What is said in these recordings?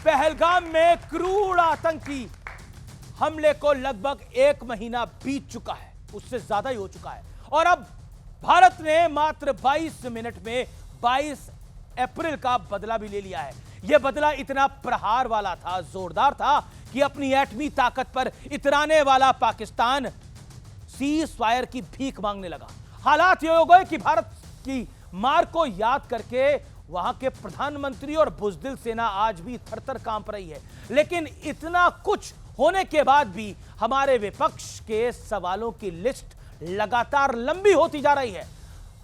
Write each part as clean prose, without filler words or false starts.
पहलगाम में क्रूर आतंकी हमले को लगभग 1 महीना बीत चुका है, उससे ज्यादा ही हो चुका है। और अब भारत ने मात्र 22 मिनट में 22 अप्रैल का बदला भी ले लिया है। यह बदला इतना प्रहार वाला था, जोरदार था कि अपनी एटमी ताकत पर इतराने वाला पाकिस्तान सीज फायर की भीख मांगने लगा। हालात ये हो गए कि भारत की मार को याद करके वहां के प्रधानमंत्री और बुज़दिल सेना आज भी थरथर कांप रही है। लेकिन इतना कुछ होने के बाद भी हमारे विपक्ष के सवालों की लिस्ट लगातार लंबी होती जा रही है।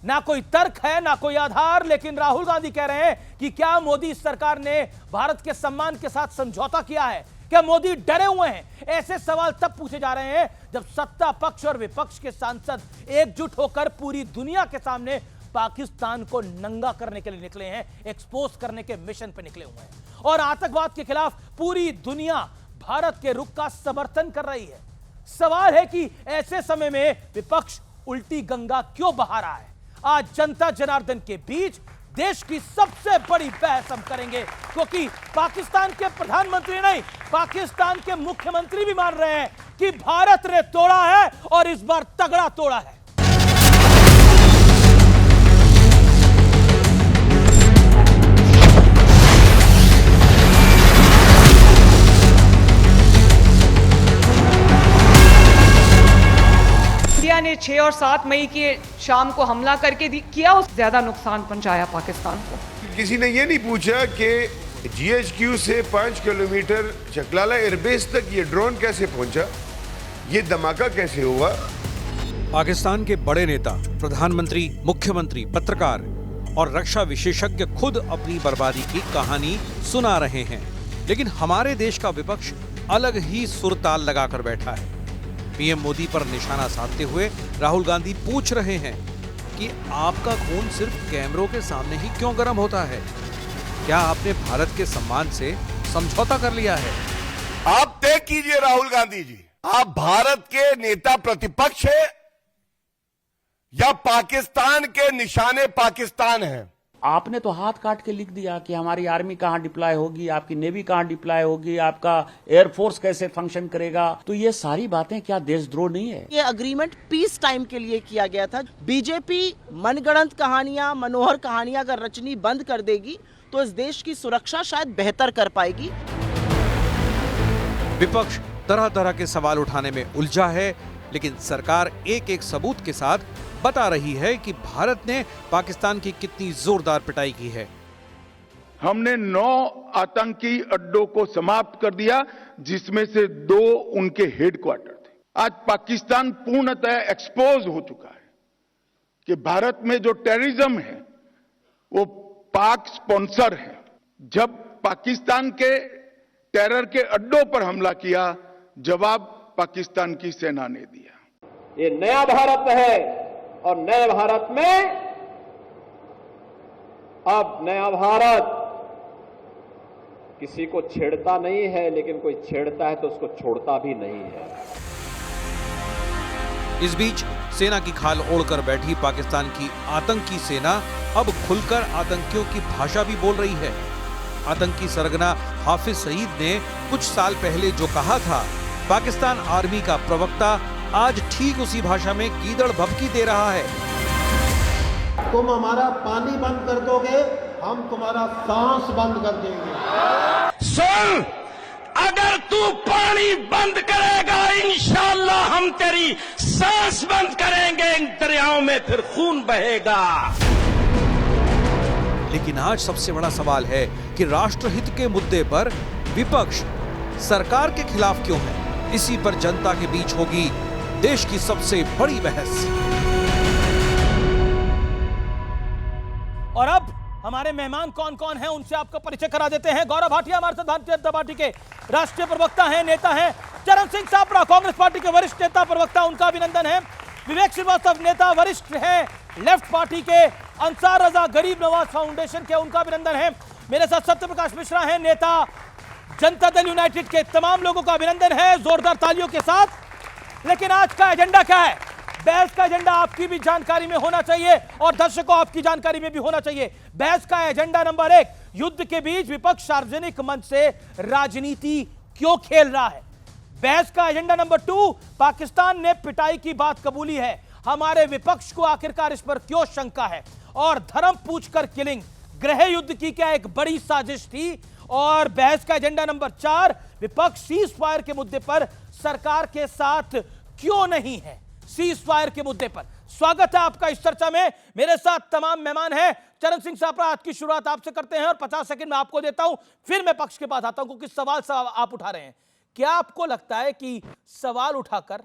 ना कोई तर्क है, ना कोई आधार, लेकिन राहुल गांधी कह रहे हैं कि क्या मोदी सरकार ने भारत के सम्मान के साथ समझौता किया है? क्या मोदी डरे हुए हैं? ऐसे सवाल तब पूछे जा रहे हैं जब सत्ता पक्ष और विपक्ष के सांसद एकजुट होकर पूरी दुनिया के सामने पाकिस्तान को नंगा करने के लिए निकले हैं, एक्सपोज करने के मिशन पर निकले हुए हैं। और आतंकवाद के खिलाफ पूरी दुनिया भारत के रुख का समर्थन कर रही है। सवाल है कि ऐसे समय में विपक्ष उल्टी गंगा क्यों बहा रहा है? आज जनता जनार्दन के बीच देश की सबसे बड़ी बहस हम करेंगे, क्योंकि पाकिस्तान के प्रधानमंत्री नहीं, पाकिस्तान के मुख्यमंत्री भी मान रहे हैं कि भारत ने तोड़ा है और इस बार तगड़ा तोड़ा है। इंडिया ने 6 और 7 मई के शाम को हमला करके किया उस ज्यादा नुकसान पहुंचाया पाकिस्तान को। किसी ने ये नहीं पूछा कि जीएचक्यू से 5 किलोमीटर चकलाला एयरबेस तक ये ड्रोन कैसे पहुंचा, ये धमाका कैसे हुआ। पाकिस्तान के बड़े नेता, प्रधानमंत्री, मुख्यमंत्री, पत्रकार और रक्षा विशेषज्ञ खुद अपनी बर्बादी की कहानी सुना रहे हैं, लेकिन हमारे देश का विपक्ष अलग ही सुरताल लगाकर बैठा है। पीएम मोदी पर निशाना साधते हुए राहुल गांधी पूछ रहे हैं कि आपका खून सिर्फ कैमरों के सामने ही क्यों गर्म होता है? क्या आपने भारत के सम्मान से समझौता कर लिया है? आप तय कीजिए राहुल गांधी जी, आप भारत के नेता प्रतिपक्ष है या पाकिस्तान के निशाने पाकिस्तान है? आपने तो हाथ काट के लिख दिया कि हमारी आर्मी कहां डिप्लॉय होगी, आपकी नेवी कहां डिप्लॉय होगी, आपका एयरफोर्स कैसे फंक्शन करेगा। तो ये सारी बातें क्या देशद्रोह नहीं है? ये अग्रीमेंट पीस टाइम के लिए किया गया था। बीजेपी मनगढ़ंत कहानियां, मनोहर कहानियां अगर रचनी बंद कर देगी तो इस देश की सुरक्षा शायद बेहतर कर पाएगी। विपक्ष तरह तरह के सवाल उठाने में उलझा है, लेकिन सरकार एक एक सबूत के साथ बता रही है कि भारत ने पाकिस्तान की कितनी जोरदार पिटाई की है। हमने 9 आतंकी अड्डों को समाप्त कर दिया, जिसमें से 2 उनके हेडक्वार्टर थे। आज पाकिस्तान पूर्णतः एक्सपोज हो चुका है कि भारत में जो टेररिज्म है वो पाक स्पॉन्सर है। जब पाकिस्तान के टेरर के अड्डों पर हमला किया, जवाब पाकिस्तान की सेना ने दिया। ये नया भारत है और नए भारत में अब नया भारत किसी को छेड़ता नहीं है, लेकिन कोई छेड़ता है तो उसको छोड़ता भी नहीं है। इस बीच सेना की खाल ओढ़कर बैठी पाकिस्तान की आतंकी सेना अब खुलकर आतंकियों की भाषा भी बोल रही है। आतंकी सरगना हाफिज सईद ने कुछ साल पहले जो कहा था, पाकिस्तान आर्मी का प्रवक्ता आज ठीक उसी भाषा में गीदड़ भभकी दे रहा है। तुम हमारा पानी बंद कर दोगे, हम तुम्हारा सांस बंद कर देंगे। सुन, अगर तू पानी बंद करेगा, इंशाअल्लाह हम तेरी सांस बंद करेंगे। इन दरियाओं में फिर खून बहेगा। लेकिन आज सबसे बड़ा सवाल है कि राष्ट्रहित के मुद्दे पर विपक्ष सरकार के खिलाफ क्यों है? इसी पर जनता के बीच होगी देश की सबसे बड़ी बहस। और अब हमारे मेहमान कौन कौन हैं उनसे आपको परिचय करा देते हैं। गौरव भाटिया हमारे साथ भारतीय जनता पार्टी के राष्ट्रीय प्रवक्ता हैं, नेता हैं। चरण सिंह सापरा कांग्रेस पार्टी के वरिष्ठ नेता प्रवक्ता, उनका अभिनंदन है। विवेक श्रीवास्तव नेता वरिष्ठ हैं लेफ्ट पार्टी के, अंसार रजा गरीब नवाज फाउंडेशन के, उनका अभिनंदन है। मेरे साथ सत्यप्रकाश मिश्रा हैं, नेता जनता दल यूनाइटेड के। तमाम लोगों का अभिनंदन है जोरदार तालियों के साथ। लेकिन आज का एजेंडा क्या है? बहस का एजेंडा आपकी भी जानकारी में होना चाहिए और दर्शकों आपकी जानकारी में भी होना चाहिए। बहस का एजेंडा नंबर 1, युद्ध के बीच विपक्ष सार्वजनिक मंच से राजनीति क्यों खेल रहा है? बहस का एजेंडा नंबर 2, पाकिस्तान ने पिटाई की बात कबूली है, हमारे विपक्ष को आखिरकार इस पर क्यों शंका है? और धर्म पूछकर किलिंग, गृह युद्ध की क्या एक बड़ी साजिश थी? और बहस का एजेंडा नंबर 4, विपक्ष सीज फायर के मुद्दे पर सरकार के साथ क्यों नहीं है? सीज फायर के मुद्दे पर स्वागत है आपका इस चर्चा में। मेरे साथ तमाम मेहमान हैं। चरण सिंह सापरा, आज की शुरुआत आपसे करते हैं और 50 सेकंड में आपको देता हूं, फिर मैं पक्ष के पास आता हूं क्योंकि सवाल आप उठा रहे हैं। क्या आपको लगता है कि सवाल उठाकर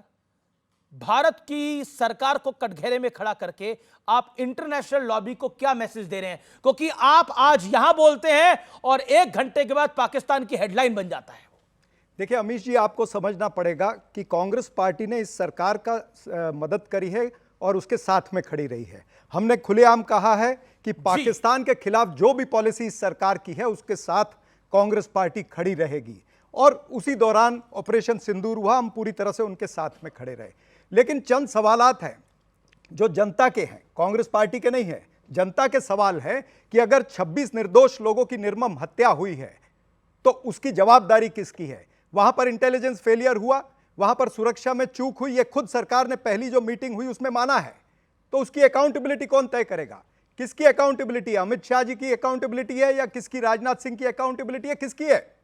भारत की सरकार को कटघरे में खड़ा करके आप इंटरनेशनल लॉबी को क्या मैसेज दे रहे हैं? क्योंकि आप आज यहां बोलते हैं और 1 घंटे के बाद पाकिस्तान की हेडलाइन बन जाता है। देखिए अमीश जी, आपको समझना पड़ेगा कि कांग्रेस पार्टी ने इस सरकार का मदद करी है और उसके साथ में खड़ी रही है। हमने खुलेआम कहा है कि पाकिस्तान के खिलाफ जो भी पॉलिसी इस सरकार की है उसके साथ कांग्रेस पार्टी खड़ी रहेगी। और उसी दौरान ऑपरेशन सिंदूर हुआ, हम पूरी तरह से उनके साथ में खड़े रहे। लेकिन चंद सवालात हैं जो जनता के हैं, कांग्रेस पार्टी के नहीं है। जनता के सवाल है कि अगर 26 निर्दोष लोगों की निर्मम हत्या हुई है तो उसकी जवाबदारी किसकी है? वहां पर इंटेलिजेंस फेलियर हुआ, वहां पर सुरक्षा में चूक हुई, ये खुद सरकार ने पहली जो मीटिंग हुई उसमें माना है। तो उसकी अकाउंटेबिलिटी कौन तय करेगा? किसकी अकाउंटेबिलिटी है? अमित शाह जी की अकाउंटेबिलिटी है या किसकी, राजनाथ सिंह की अकाउंटेबिलिटी है, किसकी है?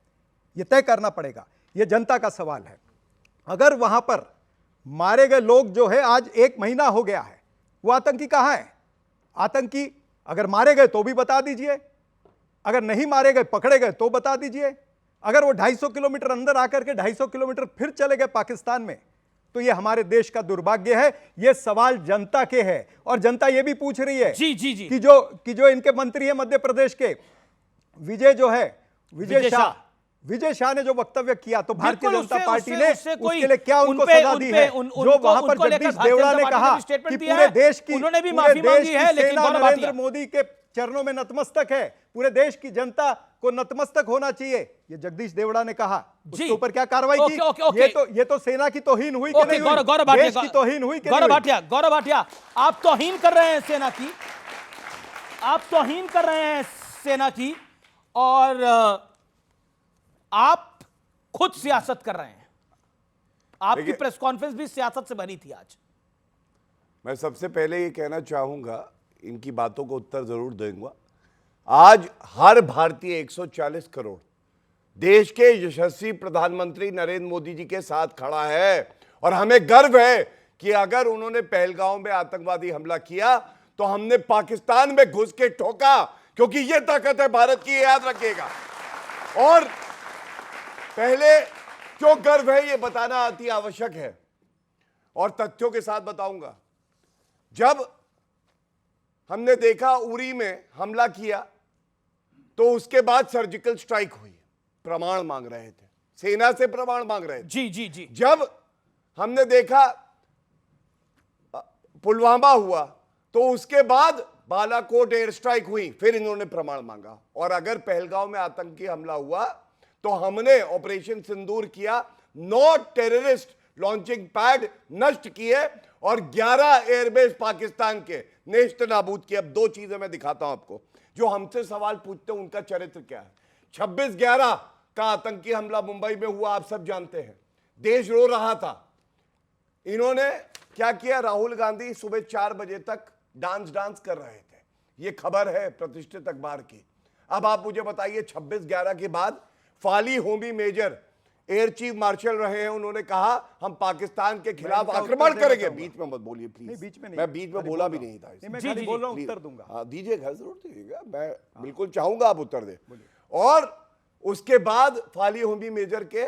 यह तय करना पड़ेगा। यह जनता का सवाल है। अगर वहां पर मारे गए लोग जो है, आज 1 महीना हो गया है, वो आतंकी कहां है? आतंकी अगर मारे गए तो भी बता दीजिए, अगर नहीं मारे गए, पकड़े गए तो बता दीजिए। अगर वो 250 किलोमीटर अंदर आकर के 250 किलोमीटर फिर चले गए पाकिस्तान में, तो ये हमारे देश का दुर्भाग्य है। ये सवाल जनता के है और जनता ये भी पूछ रही है जी। कि जो इनके मंत्री है मध्य प्रदेश के विजय शाह ने जो वक्तव्य किया, तो भारतीय जनता पार्टी ने उसके लिए क्या उनको सजा दी है? जो वहां पर जगदीश देवड़ा ने कहा कि पूरे देश की सेना नरेंद्र मोदी के चरणों में नतमस्तक है, पूरे देश की जनता को नतमस्तक होना चाहिए, ये जगदीश देवड़ा ने कहा। उसके ऊपर क्या कार्रवाई की? ये तो सेना की तौहीन हुई कि नहीं हुई? देश की तौहीन हुई कि नहीं? गौरव भाटिया, आप तौहीन कर रहे हैं सेना की, आप तौहीन कर रहे हैं सेना की और आप खुद सियासत कर रहे हैं। आपकी प्रेस कॉन्फ्रेंस भी सियासत से बनी थी आज। मैं सबसे पहले ये कहना चाहूंगा, इनकी बातों को उत्तर जरूर दूंगा। आज हर भारतीय 140 करोड़ देश के यशस्वी प्रधानमंत्री नरेंद्र मोदी जी के साथ खड़ा है और हमें गर्व है कि अगर उन्होंने पहलगांव में आतंकवादी हमला किया तो हमने पाकिस्तान में घुस के ठोका, क्योंकि यह ताकत है भारत की, याद रखिएगा। और पहले क्यों गर्व है ये बताना अति आवश्यक है और तथ्यों के साथ बताऊंगा। जब हमने देखा उरी में हमला किया तो उसके बाद सर्जिकल स्ट्राइक हुई, प्रमाण मांग रहे थे, सेना से प्रमाण मांग रहे थे। जी। जब हमने देखा पुलवामा हुआ तो उसके बाद बालाकोट एयर स्ट्राइक हुई, फिर इन्होंने प्रमाण मांगा। और अगर पहलगांव में आतंकी हमला हुआ तो हमने ऑपरेशन सिंदूर किया, 9 टेररिस्ट लॉन्चिंग पैड नष्ट किए और 11 एयरबेस पाकिस्तान के नेस्त नाबूद किए। अब 2 चीजें मैं दिखाता हूं आपको, जो हमसे सवाल पूछते हैं उनका चरित्र क्या है। 26/11 का आतंकी हमला मुंबई में हुआ, आप सब जानते हैं, देश रो रहा था। इन्होंने क्या किया? राहुल गांधी सुबह 4 बजे तक डांस कर रहे थे, यह खबर है प्रतिष्ठित अखबार की। अब आप मुझे बताइए, 26/11 के बाद Fali Homi Major air chief marshal रहे हैं, उन्होंने कहा हम पाकिस्तान के खिलाफ आक्रमण करेंगे। बीच में मत बोलिए प्लीज। बीच में नहीं, मैं बीच में बोला भी नहीं था। मैं बोल रहा हूं, उत्तर दूंगा। हाँ दीजिएगा, जरूर दीजिएगा, मैं बिल्कुल चाहूंगा आप उत्तर दें। और उसके बाद फाली होमी मेजर के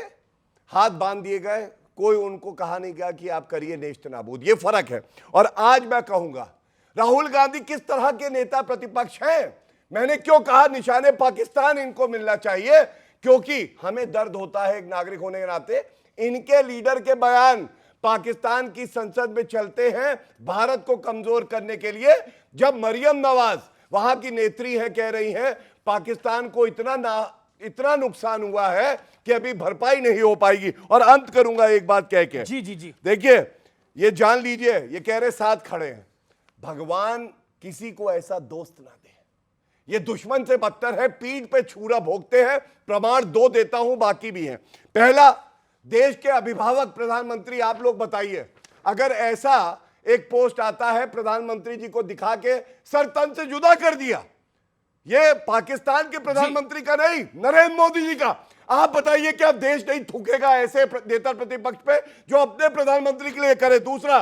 हाथ बांध दिए गए, कोई उनको कहा नहीं गया कि आप करिए नेस्त नाबूद। ये फर्क है। और आज मैं कहूंगा राहुल गांधी किस तरह के नेता प्रतिपक्ष हैं। मैंने क्यों कहा निशाने पाकिस्तान इनको मिलना चाहिए, क्योंकि हमें दर्द होता है एक नागरिक होने के नाते, इनके लीडर के बयान पाकिस्तान की संसद में चलते हैं भारत को कमजोर करने के लिए। जब मरियम नवाज वहां की नेत्री है, कह रही हैं पाकिस्तान को इतना नुकसान हुआ है कि अभी भरपाई नहीं हो पाएगी। और अंत करूंगा एक बात कह के, जी देखिए ये जान लीजिए, ये कह रहे साथ खड़े हैं, भगवान किसी को ऐसा दोस्त ना दे ये दुश्मन से बदतर है, पीठ पे छुरा भोगते हैं। प्रमाण 2 देता हूं, बाकी भी हैं। पहला, देश के अभिभावक प्रधानमंत्री, आप लोग बताइए, अगर ऐसा एक पोस्ट आता है प्रधानमंत्री जी को दिखा के सर तन से जुदा कर दिया, ये पाकिस्तान के प्रधानमंत्री का नहीं, नरेंद्र मोदी जी का, आप बताइए क्या देश नहीं थूकेगा ऐसे नेता प्रतिपक्ष पे जो अपने प्रधानमंत्री के लिए करे। दूसरा,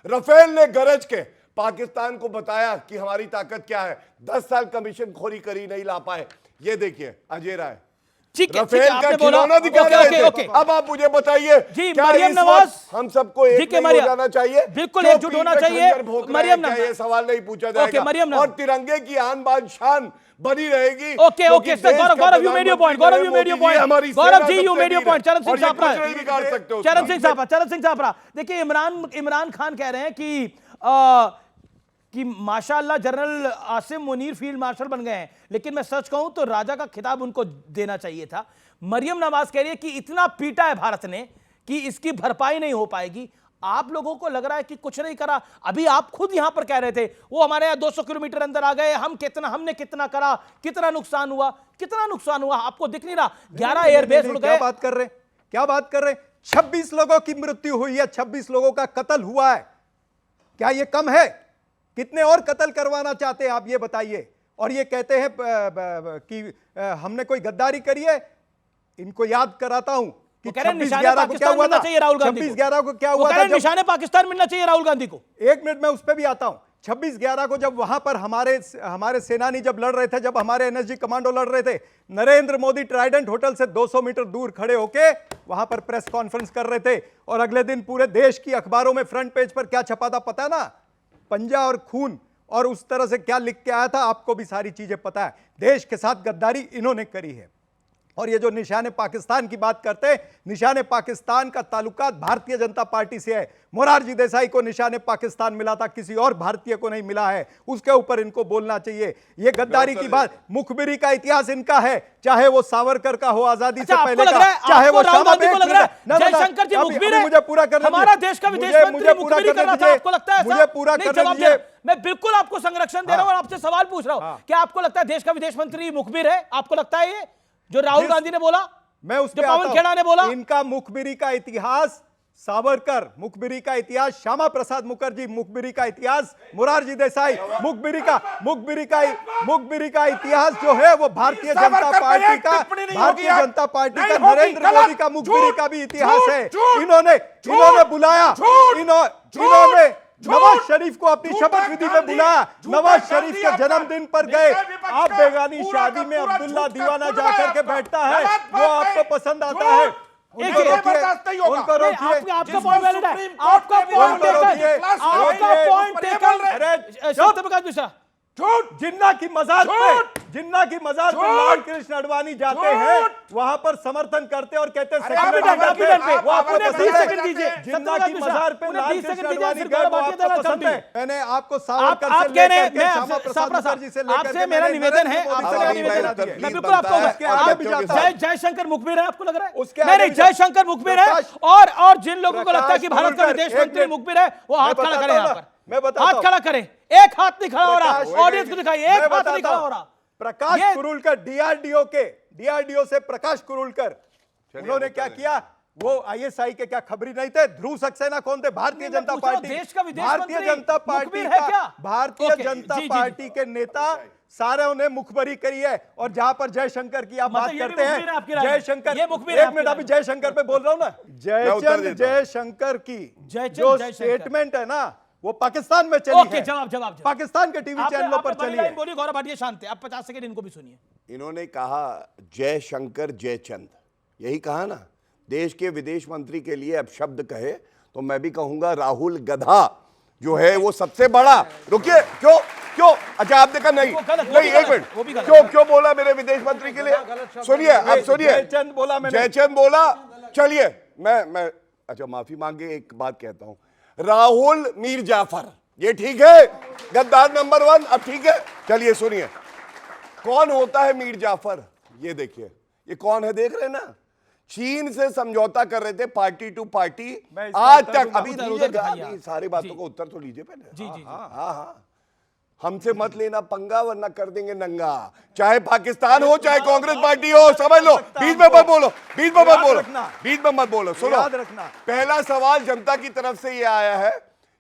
राफेल ने गरज के पाकिस्तान को बताया कि हमारी ताकत क्या है, 10 साल कमीशन खोरी करी, नहीं ला पाए। ये देखिए अजय राय, राफेल का खिलौना दिखा रहे थे। अब आप मुझे बताइए, क्या मरियम इस नवाज, वक्त हम सबको एक हो जाना चाहिए? बिल्कुल एकजुट होना चाहिए। मरियम नवाज, ये सवाल नहीं पूछा जाएगा और तिरंगे की आन बान शान बनी रहेगी। Okay okay sir, Gaurav you made your point, Gaurav you made your point, Gaurav ji you made your point. Charan Singh Chapra, चरण सिंह छापरा, देखिए इमरान खान कह रहे हैं कि माशाअल्लाह general Asim Munir field marshal बन गए हैं, लेकिन मैं सच कहूं तो राजा का खिताब उनको देना चाहिए था। मरियम नवाज कह रही है कि इतना पीटा है भारत ने कि इसकी भरपाई नहीं हो पाएगी। आप लोगों को लग रहा है कि कुछ नहीं करा? अभी आप खुद यहां पर कह रहे थे वो हमारे यहां 200 किलोमीटर अंदर आ गए, हमने कितना करा, कितना नुकसान हुआ आपको दिख नहीं रहा? 11 एयरबेस उड़ गए। क्या बात कर रहे हैं? 26 लोगों की मृत्यु हुई है, 26 लोगों का कत्ल हुआ है। क्या ये कम है? कितने और कत्ल करवाना चाहते हैं आप, ये बताइए। और ये कहते हैं कि हमने कोई गद्दारी करी है। इनको याद कराता हूं कि 26/11 को क्या हुआ था, 26/11 को क्या हुआ था, निशाने पाकिस्तान मिलना चाहिए राहुल गांधी को। 1 मिनट में उस पर भी आता हूं। 26/11 को जब वहां पर हमारे सेनानी जब लड़ रहे थे, जब हमारे एनएसजी कमांडो लड़ रहे थे, नरेंद्र मोदी ट्राइडेंट होटल से 200 मीटर दूर खड़े होके वहां पर प्रेस कॉन्फ्रेंस कर रहे थे। और अगले दिन पूरे देश की अखबारों में फ्रंट पेज पर क्या छपा था पता है ना? पंजा और खून। और उस तरह से क्या लिख के आया था आपको भी सारी चीजें पता है। देश के साथ गद्दारी इन्होंने करी है। और ये जो निशाने पाकिस्तान की बात करते हैं, निशाने पाकिस्तान का ताल्लुकात भारतीय जनता पार्टी से है। मोरारजी देसाई को निशाने पाकिस्तान मिला था, किसी और भारतीय को नहीं मिला है। उसके ऊपर इनको बोलना चाहिए। ये गद्दारी की बात, मुखबिरी का इतिहास इनका है, चाहे वो सावरकर का हो आजादी से पहले का, चाहे वो जयशंकर जी मुखबिर है, मुझे पूरा करने हमारा देश का विदेश मंत्री मुखबिरी कर रहा था, आपको लगता है? मुझे पूरा करने दीजिए। मैं बिल्कुल आपको संरक्षण दे रहा हूं और आपसे सवाल पूछ रहा हूं, क्या आपको लगता है देश का विदेश मंत्री मुखबिर है? आपको लगता है ये जो राहुल गांधी ने बोला, मैं उस जो पवन खेड़ा ने बोला? इनका मुखबिरी का इतिहास सावरकर, मुखबिरी का इतिहास श्यामा प्रसाद मुखर्जी, मुखबिरी का इतिहास मोरारजी देसाई, मुखबिरी का इतिहास जो है वो भारतीय जनता पार्टी का नरेंद्र मोदी का मुखबिरी का भी इतिहास है। इन्होंने बुलाया, इन्होंने नवाज शरीफ को अपनी शपथ विधि में बुलाया, नवाज शरीफ के जन्मदिन पर गए। आप बेगानी शादी में अब्दुल्ला दीवाना जाकर के बैठता है, वो आपको पसंद आता है? उनको रोकिए। आपका पॉइंट वैलिड है, आपका पॉइंट टेकन। सत्यप्रकाश मिश्रा, जिन्ना की मजार पे लाल कृष्ण अडवाणी जाते हैं, वहां पर समर्थन करते और कहते हैं वो आपको पसंद है। जिन्ना की मजार पे लाल कृष्ण अडवाणी गए, वो आपको पसंद है। मैंने आपको सावरकर से लेकर के श्यामा प्रसाद मुखर्जी से लेकर आपसे मेरा निवेदन है, मैं बिल्कुल आपको, जयशंकर मुखबिर है आपको लग रहा है? नहीं, जयशंकर मुखबिर है। और जिन लोगों को लगता है कि भारत का विदेश मंत्री मुखबिर है, वो हाथ खड़ा करें यहाँ पर, हाथ खड़ा करें। एक हाथ नहीं खड़ा हो रहा, ऑडियंस को दिखाइए, एक हाथ नहीं खड़ा हो रहा। प्रकाश कुरुलकर, डीआरडीओ से प्रकाश कुरुलकर, उन्होंने क्या किया? वो आईएसआई के क्या खबरी नहीं थे? ध्रुव सक्सेना कौन थे? भारतीय जनता पार्टी, भारतीय जनता पार्टी के नेता सारे उन्हें मुखबरी करी है। और जहां पर जयशंकर की आप बात करते हैं, जयशंकर, एक मिनट, अभी जयशंकर पे बोल रहा हूं ना, जयशंकर की जो स्टेटमेंट है ना, वो पाकिस्तान में चली है। जवाब पाकिस्तान के टीवी चैनलों पर चली है। बोलिए गौरव भाटिया शांत है, आप 50 सेकंड इनको भी सुनिए। इन्होंने कहा जयशंकर जयचंद, यही कहा ना। देश के विदेश मंत्री के लिए अब शब्द कहे तो मैं भी कहूंगा राहुल गधा जो है वो सबसे बड़ा। रुकिए, क्यों? अच्छा आपने कहा नहीं, एक मिनट, क्यों बोला मेरे विदेश मंत्री के लिए? सुनिए, अब सुनिए, जयचंद बोला। चलिए मैं अच्छा माफी मांगे, एक बात कहता हूं, राहुल मीर जाफर, ये ठीक है, गद्दार नंबर 1। अब ठीक है, चलिए सुनिए, कौन होता है मीर जाफर? ये देखिए, ये कौन है, देख रहे हैं ना? चीन से समझौता कर रहे थे पार्टी टू पार्टी आज तक। अभी सारी बातों को उत्तर तो लीजिए पहले। जी। हाँ, हमसे मत लेना पंगा वरना कर देंगे नंगा। चाहे पाकिस्तान हो चाहे कांग्रेस पार्टी हो, समझ लो। बीच में मत बोलो, बीच में मत बोलो, बीच में मत बोलो। सुनो, पहला सवाल जनता की तरफ से ये आया है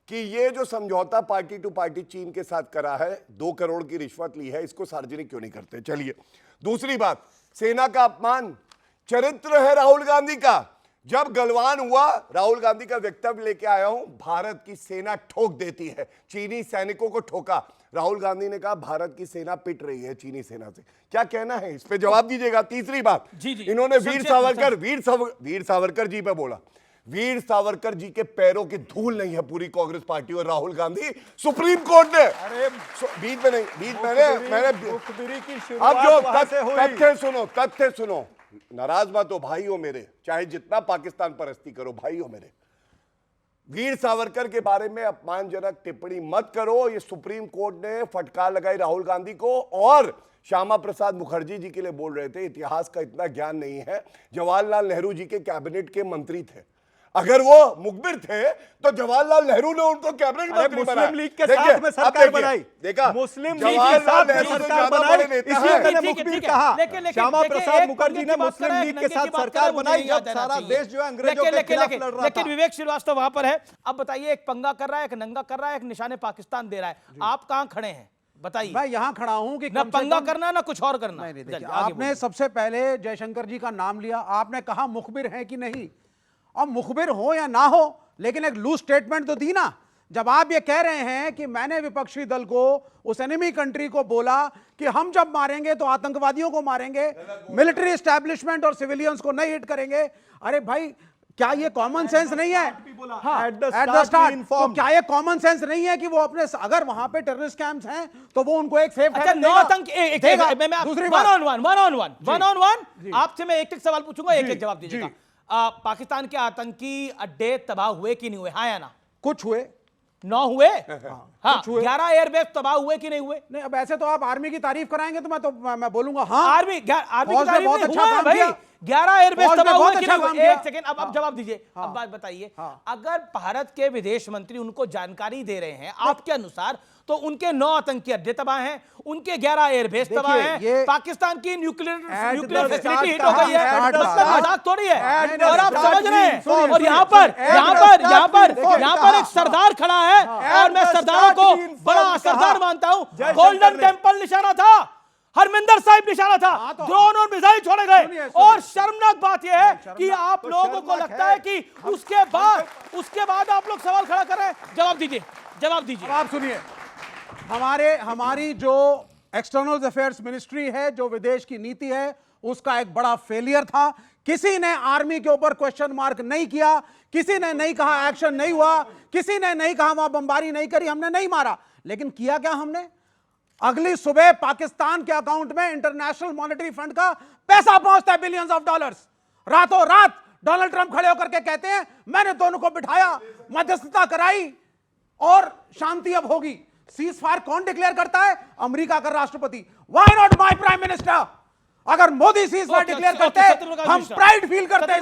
कि ये जो समझौता पार्टी टू पार्टी चीन के साथ करा है, 2 करोड़ की रिश्वत ली है, इसको सार्वजनिक क्यों नहीं करते? चलिए, दूसरी बात, सेना का अपमान चरित्र है राहुल गांधी का। जब गलवान हुआ, राहुल गांधी का वक्तव्य लेके आया हूं, भारत की सेना ठोक देती है, चीनी सैनिकों को ठोका। राहुल गांधी ने कहा भारत की सेना पिट रही है चीनी सेना से। क्या कहना है इस पे, जवाब दीजिएगा। तीसरी बात, इन्होंने वीर सावरकर जी पे बोला। वीर सावरकर जी के पैरों की धूल नहीं है पूरी कांग्रेस पार्टी और राहुल गांधी सुप्रीम कोर्ट ने। बीच में नहीं, बीच मैंने अब जो तथ्य सुनो, नाराज मत हो भाई हो मेरे, चाहे जितना पाकिस्तान परस्ती करो, भाई हो मेरे। वीर सावरकर के बारे में अपमानजनक टिप्पणी मत करो। ये सुप्रीम कोर्ट ने फटकार लगाई राहुल गांधी को। और श्यामा प्रसाद मुखर्जी जी के लिए बोल रहे थे, इतिहास का इतना ज्ञान नहीं है। जवाहरलाल नेहरू जी के कैबिनेट के मंत्री थे। अगर वो मुखबिर थे तो जवाहरलाल नेहरू ने उनको कैबिनेट मंत्री बनाया। मुस्लिम लीग के साथ में सरकार बनाई। देखा, मुस्लिम लीग के साथ में सरकार बनाई, इसलिए मैंने मुखबिर कहा। श्यामा प्रसाद मुखर्जी ने मुस्लिम लीग के साथ सरकार बनाई जब सारा देश जो है अंग्रेजों के खिलाफ लड़ रहा था। लेकिन विवेक श्रीवास्तव वहां पर है। अब बताइए, एक पंगा कर रहा है, एक नंगा कर रहा है, एक निशाने पाकिस्तान दे रहा है, आप कहां खड़े हैं बताइए? मैं यहां खड़ा हूं कि ना पंगा करना ना कुछ और करना। आपने सबसे पहले जयशंकर जी का नाम लिया, आपने कहा मुखबिर है कि नहीं। अब मुखबिर हो या ना हो, लेकिन एक लूज स्टेटमेंट तो दी ना। जब आप ये कह रहे हैं कि मैंने विपक्षी दल को, उस एनिमी कंट्री को बोला कि हम जब मारेंगे तो आतंकवादियों को मारेंगे, मिलिट्री एस्टैब्लिशमेंट और सिविलियंस को नहीं हिट करेंगे। अरे भाई, क्या ये कॉमन सेंस नहीं है? एट द स्टार्ट, तो क्या ये कॉमन सेंस नहीं है कि वो अपने, अगर वहां पे टेररिस्ट कैंप्स हैं तो वो उनको एक सेफ दूसरी वन ऑन वन आपसे मैं एक सवाल पूछूंगा, एक जवाब दीजिएगा। पाकिस्तान के आतंकी अड्डे तबाह हुए कि नहीं हुए? हाँ या ना? कुछ हुए, 9 हुए। हाँ, 11 एयरबेस तबाह हुए कि नहीं हुए? नहीं, अब ऐसे तो आप आर्मी की तारीफ कराएंगे तो मैं बोलूंगा हाँ। आर्मी की तारीफ बहुत अच्छा काम किया। 11 एयरबेस तबाह हुए कि नहीं हुए? एक सेकंड, अब जवाब दीजिए। अब बात बताइए, अगर भारत के विदेश मंत्री उनको जानकारी दे रहे हैं आपके अनुसार, तो उनके 9 आतंकी अड्डे तबाह हैं, उनके 11 एयरबेस तबाह हैं, पाकिस्तान की न्यूक्लियर फैसिलिटी हिट हो गई है। मतलब मजाक थोड़ी है, और आप समझ रहे हैं। और यहाँ पर एक सरदार खड़ा है, और मैं सरदारों को बड़ा असरदार मानता हूं। गोल्डन टेंपल निशाना था, हरमिंदर साहिब निशाना था, ड्रोन और मिसाइल छोड़े गए। और शर्मनाक बात यह है कि आप लोगों को लगता है कि उसके बाद आप लोग सवाल खड़ा कर रहे हैं। जवाब दीजिए। आप सुनिए, हमारी जो एक्सटर्नल अफेयर्स मिनिस्ट्री है, जो विदेश की नीति है, उसका एक बड़ा फेलियर था। किसी ने आर्मी के ऊपर क्वेश्चन मार्क नहीं किया, किसी ने नहीं कहा एक्शन नहीं हुआ, किसी ने नहीं कहा वहां बमबारी नहीं करी, हमने नहीं मारा। लेकिन किया क्या हमने? अगली सुबह पाकिस्तान के अकाउंट में इंटरनेशनल मॉनेटरी फंड का पैसा पहुंचता है, बिलियंस ऑफ डॉलर्स। रातों रात डोनाल्ड ट्रंप खड़े होकर के कहते हैं मैंने दोनों को बिठाया, मध्यस्थता कराई और शांति अब होगी। सीज फायर कौन डिक्लेयर करता है? अमेरिका का राष्ट्रपति। Why not my prime minister? अगर मोदी सीज फायर डिक्लेयर करते हैं, हम प्राइड फील करते हैं।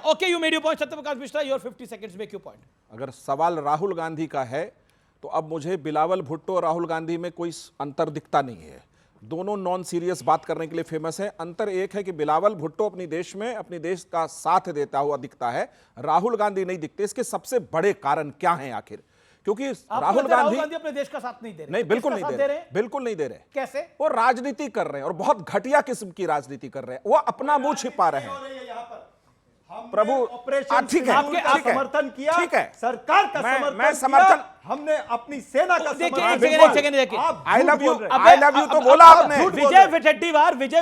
Okay, you made your point Satyaprakash Mishra, your 50 seconds, make your point. अगर सवाल राहुल गांधी का है तो अब मुझे बिलावल भुट्टो और राहुल गांधी में कोई अंतर दिखता नहीं है। दोनों नॉन सीरियस बात करने के लिए फेमस है। अंतर एक है कि बिलावल भुट्टो अपनी देश में अपने देश का साथ देता हुआ दिखता है, राहुल गांधी नहीं दिखते। इसके सबसे बड़े कारण क्या हैं आखिर? क्योंकि राहुल गांधी अपने देश का साथ नहीं दे रहे। नहीं, बिल्कुल नहीं दे रहे, बिल्कुल नहीं दे रहे। कैसे? वो राजनीति कर रहे हैं और बहुत घटिया किस्म की राजनीति कर रहे हैं। वो अपना मुंह छिपा रहे हैं। प्रभु, ठीक है, समर्थन किया, ठीक है, सरकार का मैं समर्थन, हमने अपनी सेना का आई लव यू तो बोला आपने। विजय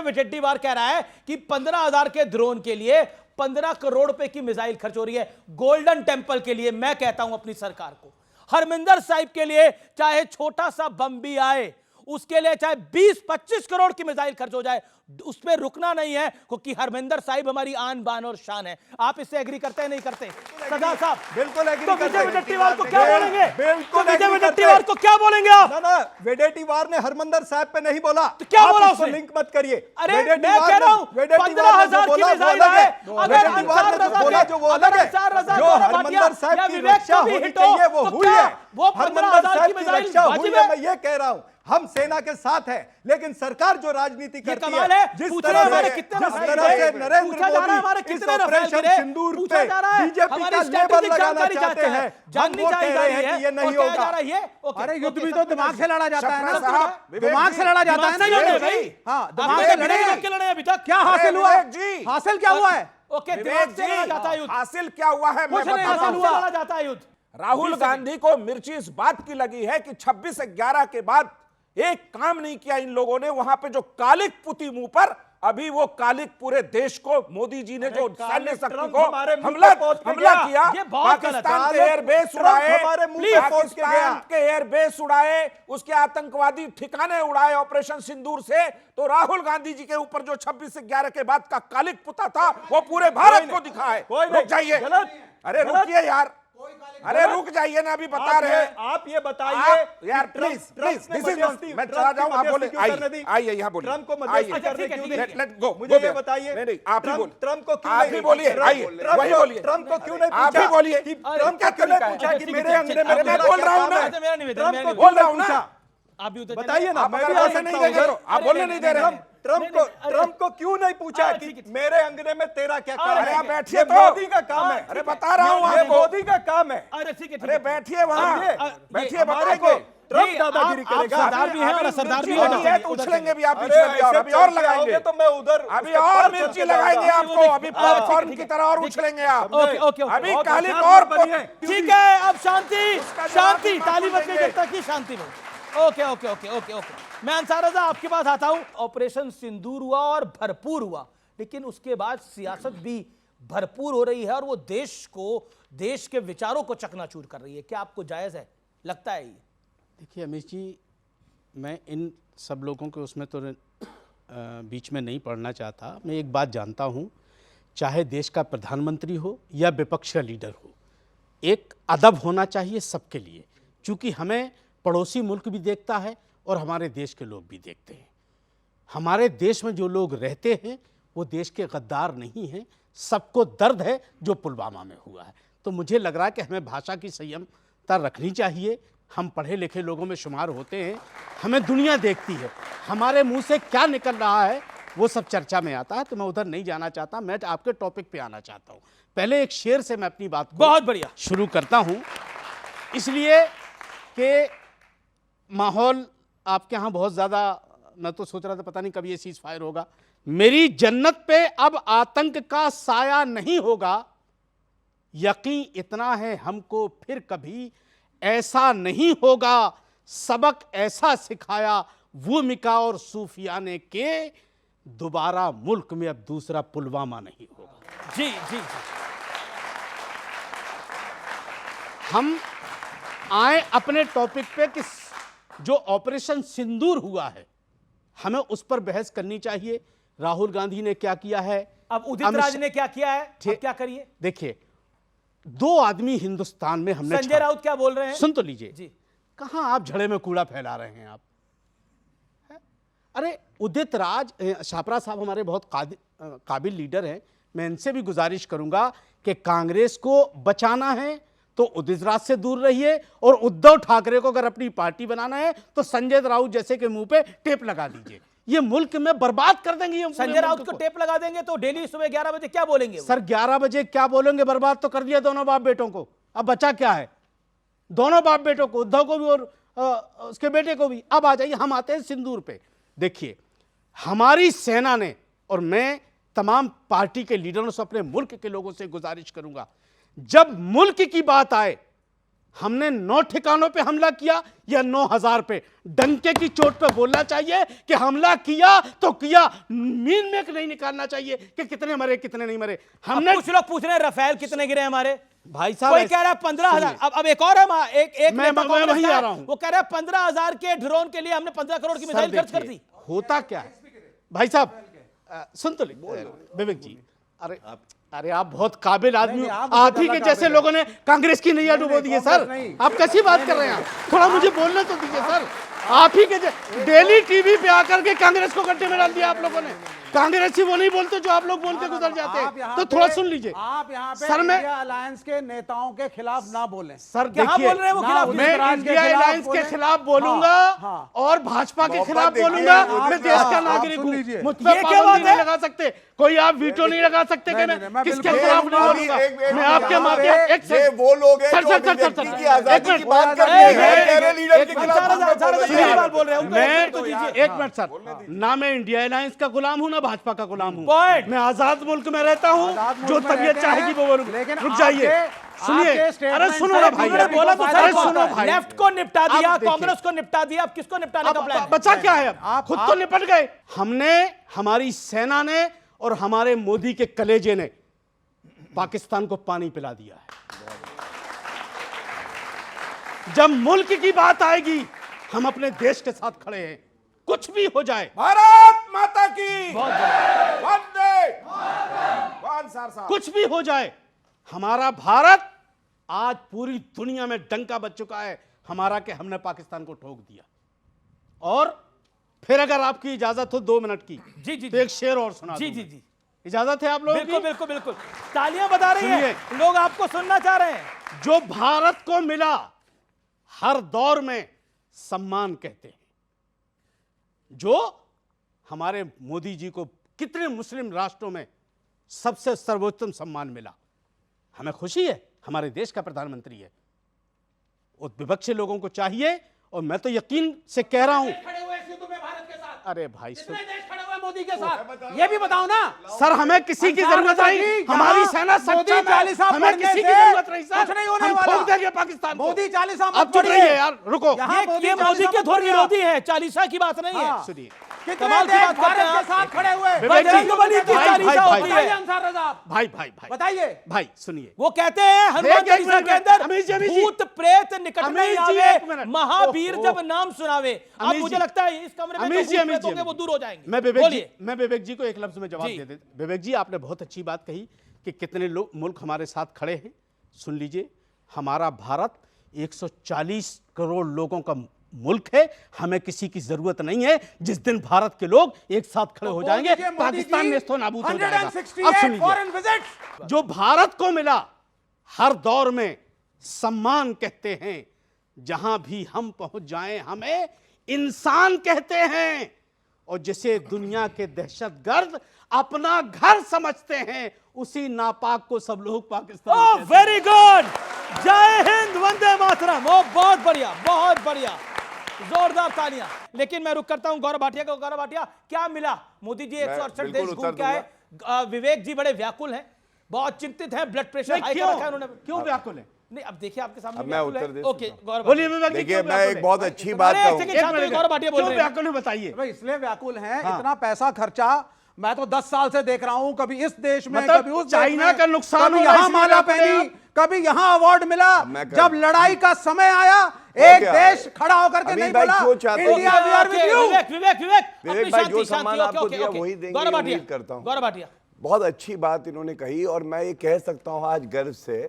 वडेट्टीवार कह रहा है कि 15,000 के ड्रोन के लिए 15 करोड़ रुपए की मिसाइल खर्च हो रही है। गोल्डन टेंपल के लिए मैं कहता हूं अपनी सरकार को, हरमिंदर साहिब के लिए चाहे छोटा सा बम भी आए, उसके लिए चाहे 20-25 करोड़ की मिसाइल खर्च हो जाए, उस पर रुकना नहीं है, क्योंकि हरमिंदर साहिब हमारी आन बान और शान है। आप इससे एग्री करते हैं नहीं करते? सदा साहब बिल्कुल एग्री तो विजय वडेट्टीवार को क्या बोलेंगे? बिल्कुल विजय वडेट्टीवार को क्या बोलेंगे आप? ना, वडेट्टीवार ने हरमिंदर साहिब पे नहीं बोला। तो क्या बोला उसने? लिंक मत करिए। अरे मैं कह रहा हूं 15,000 की मिसाइल है, अगर अंसार रजा जो वो अलग है, जो हरमंदर साहब की रक्षा होनी चाहिए वो हुई है, हरमंदर साहब की रक्षा हुई है। मैं ये कह रहा हूं हम सेना के साथ हैं, लेकिन सरकार जो राजनीति करती है, जिस तरह से नरेंद्र मोदी इस ऑपरेशन सिंदूर पे बीजेपी का लेबल लगाना चाहते हैं, हम वो कह रहे हैं कि ये नहीं होगा। अरे युद्ध भी तो दिमाग से लड़ा जाता है ना, दिमाग से लड़ा जाता है ना भाई। हाँ, दिमाग से लड़े अभी तक क्या हासिल हुआ जी? हासिल क्या हुआ है? हासिल क्या हुआ है मैं बताता हूं। राहुल गांधी को मिर्ची इस बात की लगी है कि 26/11 के बाद एक काम नहीं किया इन लोगों ने। वहां पे जो कालिक पुती मुंह पर, अभी वो कालिक पूरे देश को, मोदी जी ने जो सैन्य शक्ति को हमला किया, पाकिस्तान के एयरबेस उड़ाए, पाकिस्तान के एयरबेस उड़ाए, उसके आतंकवादी ठिकाने उड़ाए ऑपरेशन सिंदूर से। तो राहुल गांधी जी के ऊपर जो 26/11 के बाद का कालिक पुता था वो पूरे भारत को दिखा है। रुक जाइए, अरे रुकिए यार, अरे रुक जाइए ना, अभी बता रहे हैं। आप ये बताइए यार, प्लीज मैं चला जाऊं, आप बोले आइए यहाँ बोलिए, ट्रम्प को मध्यस्थी करने क्यों नहीं? लेट गो, मुझे ये बताइए, नहीं आप ही बोलिए, ट्रम्प को क्यों आप ही बोलिए, आइए वही बोलिए, ट्रम्प को क्यों नहीं आप ही बोलिए, ट्रम्प क्या क्यों नहीं पूछा कि मेरे अंगने में मैं बोल रहा हूँ ना, ट्रम्प को बोल रहा हूँ ना, आप भी बताइए ना, मैं भी ऐसे नहीं देंगे तो आप बोलने नहीं दे रहे। ट्रम्प को क्यों नहीं पूछा कि मेरे अंगने में तेरा क्या काम है? आप बैठिए, तो मोदी का काम है। अरे बता रहा हूँ आपको, मोदी का काम है। अरे ठीक है, अरे बैठिए वहाँ, बैठिए, बताएंगे। ट्रम्प दादागिरी करेगा। सरदार भी हैं और सरदार भी हैं, तो उछलेंगे भी आप बीच में, भी और अभी और लगाएंगे, तो मैं उधर अभी और मिर्ची लगाएंगे आपको, अभी पॉपकॉर्न की तरह और उछलेंगे आप। अभी कालिक और ठीक है, अब शांति, शांति, ताली बजने जब तक की शांति में। Okay okay okay okay okay, मैं अंसार रजा आपके पास आता हूं। ऑपरेशन सिंदूर हुआ और भरपूर हुआ, लेकिन उसके बाद सियासत भी भरपूर हो रही है और वो देश को, देश के विचारों को चकनाचूर कर रही है। क्या आपको जायज है, लगता है ये? देखिए अमित जी, मैं इन सब लोगों के उसमें तो बीच में नहीं पढ़ना चाहता। मैं एक बात जानता हूँ, चाहे देश का प्रधानमंत्री हो या विपक्ष का लीडर हो, एक अदब होना चाहिए सबके लिए, क्योंकि हमें पड़ोसी मुल्क भी देखता है और हमारे देश के लोग भी देखते हैं। हमारे देश में जो लोग रहते हैं वो देश के गद्दार नहीं हैं, सबको दर्द है जो पुलवामा में हुआ है। तो मुझे लग रहा है कि हमें भाषा की संयमता रखनी चाहिए। हम पढ़े लिखे लोगों में शुमार होते हैं, हमें दुनिया देखती है, हमारे मुंह से क्या निकल रहा है वो सब चर्चा में आता है। तो मैं उधर नहीं जाना चाहता, मैं आपके टॉपिक पे आना चाहता हूँ। पहले एक शेर से मैं अपनी बात को बहुत बढ़िया शुरू करता हूँ, इसलिए कि माहौल आपके यहाँ बहुत ज़्यादा, मैं तो सोच रहा था पता नहीं कब ये सीज फायर होगा। मेरी जन्नत पे अब आतंक का साया नहीं होगा, यकीन इतना है हमको फिर कभी ऐसा नहीं होगा। सबक ऐसा सिखाया वो मिका और सूफियाने के, दोबारा मुल्क में अब दूसरा पुलवामा नहीं होगा। जी जी जी, हम आए अपने टॉपिक पे कि जो ऑपरेशन सिंदूर हुआ है हमें उस पर बहस करनी चाहिए। राहुल गांधी ने क्या किया है, अब उदित राज ने क्या किया है, अब क्या करिए? देखिए, दो आदमी हिंदुस्तान में हमने, संजय राउत क्या बोल रहे हैं, सुन तो लीजिए जी। कहां आप झड़े में कूड़ा फैला रहे हैं आप? अरे उदित राज, छापरा साहब हमारे बहुत काबिल लीडर हैं, मैं इनसे भी गुजारिश करूंगा कि कांग्रेस को बचाना है तो उदित राज से दूर रहिए, और उद्धव ठाकरे को अगर अपनी पार्टी बनाना है तो संजय राउत जैसे के मुंह पे टेप लगा दीजिए। ये मुल्क में बर्बाद कर देंगे। ये संजय राउत को टेप लगा देंगे तो डेली सुबह 11 बजे क्या बोलेंगे? सर 11 बजे क्या बोलेंगे? बर्बाद तो कर दिया दोनों बाप बेटों को, अब बचा क्या है? दोनों बाप बेटों को, उद्धव को भी और उसके बेटे को भी। अब आ जाइए, हम आते हैं सिंदूर पे। देखिए, हमारी सेना ने, और मैं तमाम पार्टी के लीडरों से, अपने मुल्क के लोगों से गुजारिश करूंगा, जब मुल्क की बात आए, हमने 9 ठिकानों पे हमला किया या 9000 पे, डंके की चोट पे बोलना चाहिए कि हमला किया तो किया, मीन में नहीं निकालना चाहिए कि कितने मरे कितने नहीं मरे। हमने, कुछ लोग पूछ रहे हैं रफेल कितने गिरे हमारे, भाई साहब कोई कह रहा है 15,000। अब एक और है, मैं वहीं आ रहा हूं, वो कह रहा है 15,000 के ड्रोन के लिए हमने 15 करोड़ की मिसाइल खर्च कर दी। होता क्या है भाई साहब, सुन तो विवेक जी, अरे आप बहुत काबिल आदमी, आप ही के जैसे लोगों ने कांग्रेस की नैया डुबो दी है सर। आप कैसी बात कर रहे हैं? थोड़ा मुझे बोलने तो दीजिए सर। आप ही के डेली टीवी पे आकर के कांग्रेस को गड्ढे में डाल दिया आप लोगों ने। कांग्रेसी वो नहीं बोलते जो आप लोग बोल के गुजर जाते हैं। तो थोड़ा सुन लीजिए। आप यहाँ पे सर, मैं इंडिया अलायंस के नेताओं के खिलाफ ना बोलें। सर क्या देखिए, बोल रहे हैं वो खिलाफ? मैं इंडिया अलायंस के खिलाफ बोलूंगा और भाजपा के खिलाफ बोलूंगा। मैं देश का नागरिक हूँ, मुझ पर पाबंदी नहीं लगा सकते, कोई आप वीटो नहीं लगा सकते कि मैं किसके खिलाफ नहीं बोलूंगा। मैं आपके माध्यम एक ये वो लोग हैं जो अभिव्यक्ति की आजादी की बात कर रहे हैं, तेरे लीडर के खिलाफ बोल रहे हैं। मैं एक मिनट सर, ना मैं इंडिया अलायंस का गुलाम हूं ना भाजपा का गुलाम हूं। मैं आजाद मुल्क में रहता हूं, जो तबीयत चाहेगी वो रुक जाइए। सुनिए, अरे सुनो ना भाई, बोला तो अरे सुनो भाई, लेफ्ट को निपटा दिया, कांग्रेस को निपटा दिया, अब किसको निपटाने का प्लान? बचा क्या है? अब खुद तो निपट गए। हमने, हमारी सेना ने और हमारे मोदी के कलेजे ने पाकिस्तान को पानी पिला दिया है। जब मुल्क की बात आएगी हम अपने देश के साथ खड़े हैं, कुछ भी हो जाए। भारत माता की वंदे कुछ भी हो जाए, हमारा भारत आज पूरी दुनिया में डंका बज चुका है हमारा कि हमने पाकिस्तान को ठोक दिया। और फिर अगर आपकी इजाजत हो 2 मिनट की, जी जी, तो एक शेर और सुना जी दूंगा। जी जी, इजाजत है आप लोगों की? बिल्कुल बिल्कुल बिल्कुल, तालियां बजा रही हैं, लोग आपको सुनना चाह रहे हैं। जो भारत को मिला हर दौर में सम्मान कहते हैं, जो हमारे मोदी जी को कितने मुस्लिम राष्ट्रों में सबसे सर्वोत्तम सम्मान मिला। हमें खुशी है, हमारे देश का प्रधानमंत्री है। और विपक्षी लोगों को चाहिए, और मैं तो यकीन से कह रहा हूं, अरे भाई मोदी के साथ ये भी बताओ ना सर, हमें किसी की जरूरत नहीं, हमारी सेना सक्षम है, हमें किसी की जरूरत नहीं सर, कुछ नहीं होने हम वाला। ठोक देंगे पाकिस्तान को। मोदी 40 अब चुप रहिए यार, रुको। ये मोदी के थोड़ी विरोधी है, चालीसा की बात नहीं है। सुनिए, कितने कमाल की देश बात करते हैं भारत के साथ खड़े हुए? बजरंगबली की चालीसा होती है। अंसार रजा, भाई भाई भाई बताइए भाई, सुनिए, वो कहते हैं हनुमान चालीसा के अंदर, अमीश जी, भूत प्रेत निकट अमीश नहीं जी, आवे, एक मिनट। महावीर जब नाम सुनावे। अब अमीश मुझे जी, लगता है इस कमरे में अमीश जो जी, भूत अमीश प्रेत होंगे जी, वो दूर हो जाएंगे। मैं विवेक जी को एक लफ्ज में जवाब जी। दे देता। विवेक जी, आपने बहुत अच्छी बात कही कि कितने लोग मुल्क हमारे साथ खड़े हैं। सुन लीजिए, हमारा भारत 140 करोड़ लोगों का मुल्क है, हमें किसी की जरूरत नहीं है। जिस दिन भारत के लोग एक साथ खड़े हो जाएंगे, पाकिस्तान नेस्तो नाबूद हो जाएगा। अब सुन लीजिए, जो भारत को मिला हर दौर में सम्मान कहते हैं, जहां भी हम पहुंच जाएं हमें इंसान कहते हैं, और जिसे दुनिया के दहशतगर्द अपना घर समझते हैं, उसी नापाक को सब लोग पाकिस्तान कहते हैं। वेरी गुड, जय हिंद, वंदे मातरम। ओ बहुत बढ़िया, बहुत बढ़िया, जोरदार तालियां। लेकिन मैं रुक करता हूं गौरव भाटिया को। गौरव भाटिया, क्या मिला? मोदी जी 168 देश घूम के आए, विवेक जी बड़े व्याकुल हैं, बहुत चिंतित हैं, ब्लड प्रेशर हाई कर रखा है उन्होंने। क्यों व्याकुल है? नहीं, अब देखिए आपके सामने मैं उत्तर दे ओके, गौरव बोलिए विवेक जी, देखिए, क्यों मैं व्याकुल एक है? बहुत अच्छी बात कहूंगा। गौरव भाटिया बोल क्यों रहे हैं। व्याकुल है बताइए। भाई इसलिए व्याकुल हैं, इतना पैसा खर्चा मैं तो 10 साल से देख रहा हूं, कभी इस देश में, मतलब कभी उस देश चाइना में, का नुकसान कभी हो रहा है, यहाँ इसलिए माला व्याकुल है पहनी, कभी यहाँ अवार्ड मिला। जब लड़ाई का समय आया, क्या एक देश खड़ा होकर के अभी नहीं भाई बोला क्यों चाहते हो? India we are with you. Vivek Vivek अपनी भाई, शांति, जो शांति, सम्मान ओके, आपको ओके, दिया ओके। वही देंगे, गौरव भाटिया, उम्मीद करता हूं। गौरव भाटिया, बहुत अच्छी बात इन्होंने कही, और मैं ये कह सकता हूं आज गर्व से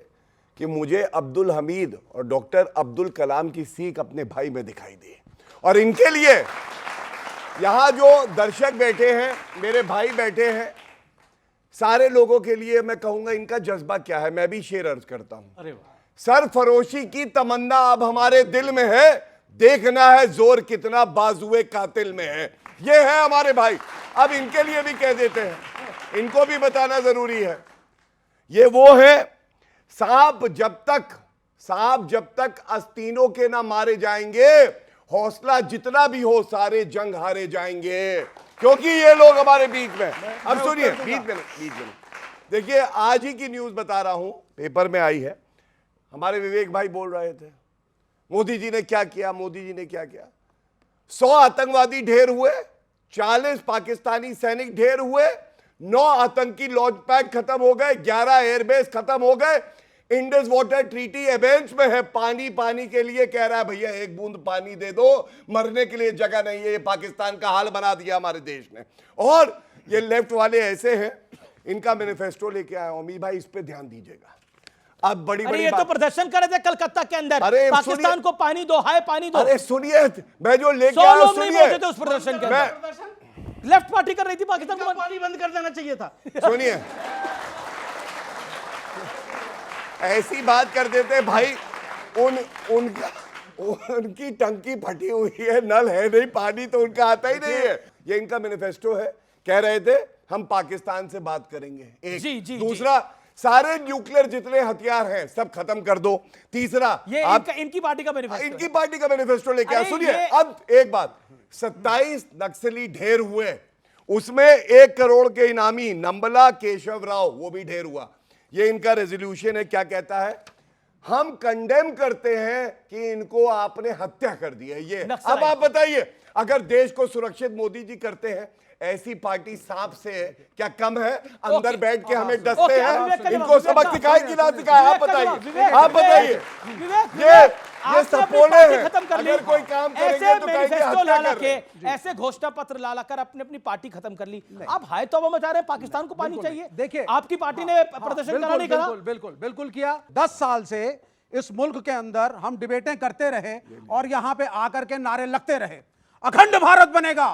कि मुझे अब्दुल हमीद और डॉक्टर अब्दुल कलाम की सीख अपने भाई में दिखाई दी। और इनके लिए यहां जो दर्शक बैठे हैं, मेरे भाई बैठे हैं, सारे लोगों के लिए मैं कहूंगा इनका जज्बा क्या है, मैं भी शेर अर्ज करता हूं। अरे वाह, सरफरोशी की तमन्ना अब हमारे दिल में है, देखना है जोर कितना बाजुए कातिल में है। ये है हमारे भाई, अब इनके लिए भी कह देते हैं, इनको भी बताना जरूरी है। ये वो है, सांप जब तक आस्तीनों के ना मारे जाएंगे, हौसला जितना भी हो सारे जंग हारे जाएंगे, क्योंकि ये लोग हमारे बीच में। अब सुनिए, बीच में देखिए, आज ही की न्यूज बता रहा हूं, पेपर में आई है। हमारे विवेक भाई बोल रहे थे मोदी जी ने क्या किया, मोदी जी ने क्या किया। 100 आतंकवादी ढेर हुए, 40 पाकिस्तानी सैनिक ढेर हुए, 9 आतंकी लॉन्च पैड खत्म हो गए, 11 एयरबेस खत्म हो गए। इंडस वाटर ट्रीटी एवेंस में है, पानी के लिए कह रहा है भैया एक बूंद पानी दे दो, मरने के लिए जगह नहीं है। ये पाकिस्तान का हाल बना दिया हमारे देश ने। और ये लेफ्ट वाले ऐसे हैं, इनका मैनिफेस्टो लेके आया, अमी भाई इस पे ध्यान दीजिएगा। अब बड़ी ये तो प्रदर्शन कर रहे थे कलकत्ता के अंदर, अरे पाकिस्तान को पानी दो, हाय पानी दो। अरे सुनिए, मैं जो लेके 100 आया, लोग नहीं सुनिए, पहुंचे थे उस प्रदर्शन के अंदर। लेफ्ट पार्टी कर रही थी पाकिस्तान को पानी बंद कर देना चाहिए था। सुनिए, ऐसी बात कर देते भाई, उनकी टंकी फटी हुई है, नल है नहीं, पानी तो उनका आता ही नहीं है। ये इनका मैनिफेस्टो है। कह रहे थे हम पाकिस्तान से बात करेंगे, एक। दूसरा, सारे न्यूक्लियर जितने हथियार हैं सब खत्म कर दो। तीसरा, ये इनकी पार्टी का मैनिफेस्टो, इनकी पार्टी का मैनिफेस्टो लेके आ। सुनिए, अब एक बात, 27 नक्सली ढेर हुए, उसमें 1 करोड़ के इनामी नंबला केशव राव, वो भी ढेर हुआ। ये इनका रेजोल्यूशन है। क्या कहता है? हम कंडेम करते हैं कि इनको आपने हत्या कर दी है। ये अब आप बताइए, अगर देश को सुरक्षित मोदी जी करते हैं, ऐसी पार्टी सांप से क्या कम है? अंदर बैठ के हमें डसते हैं, इनको सबक सिखाए कि ना सिखाए? आप बताइए, आप बताइए। ये सपोले हैं, अगर कोई काम करेंगे तो कहेंगे हत्या कर रहे हैं। ऐसे घोषणा पत्र लाकर अपनी अपनी पार्टी खत्म कर ली। आप हाय तौबा मचा रहे हैं, पाकिस्तान को पानी चाहिए। देखिए, आपकी पार्टी ने प्रदर्शन करा नहीं करा? बिल्कुल किया। 10 साल से इस मुल्क के अंदर हम डिबेटें करते रहे और यहां पे आकर के नारे लगते रहे, अखंड भारत बनेगा,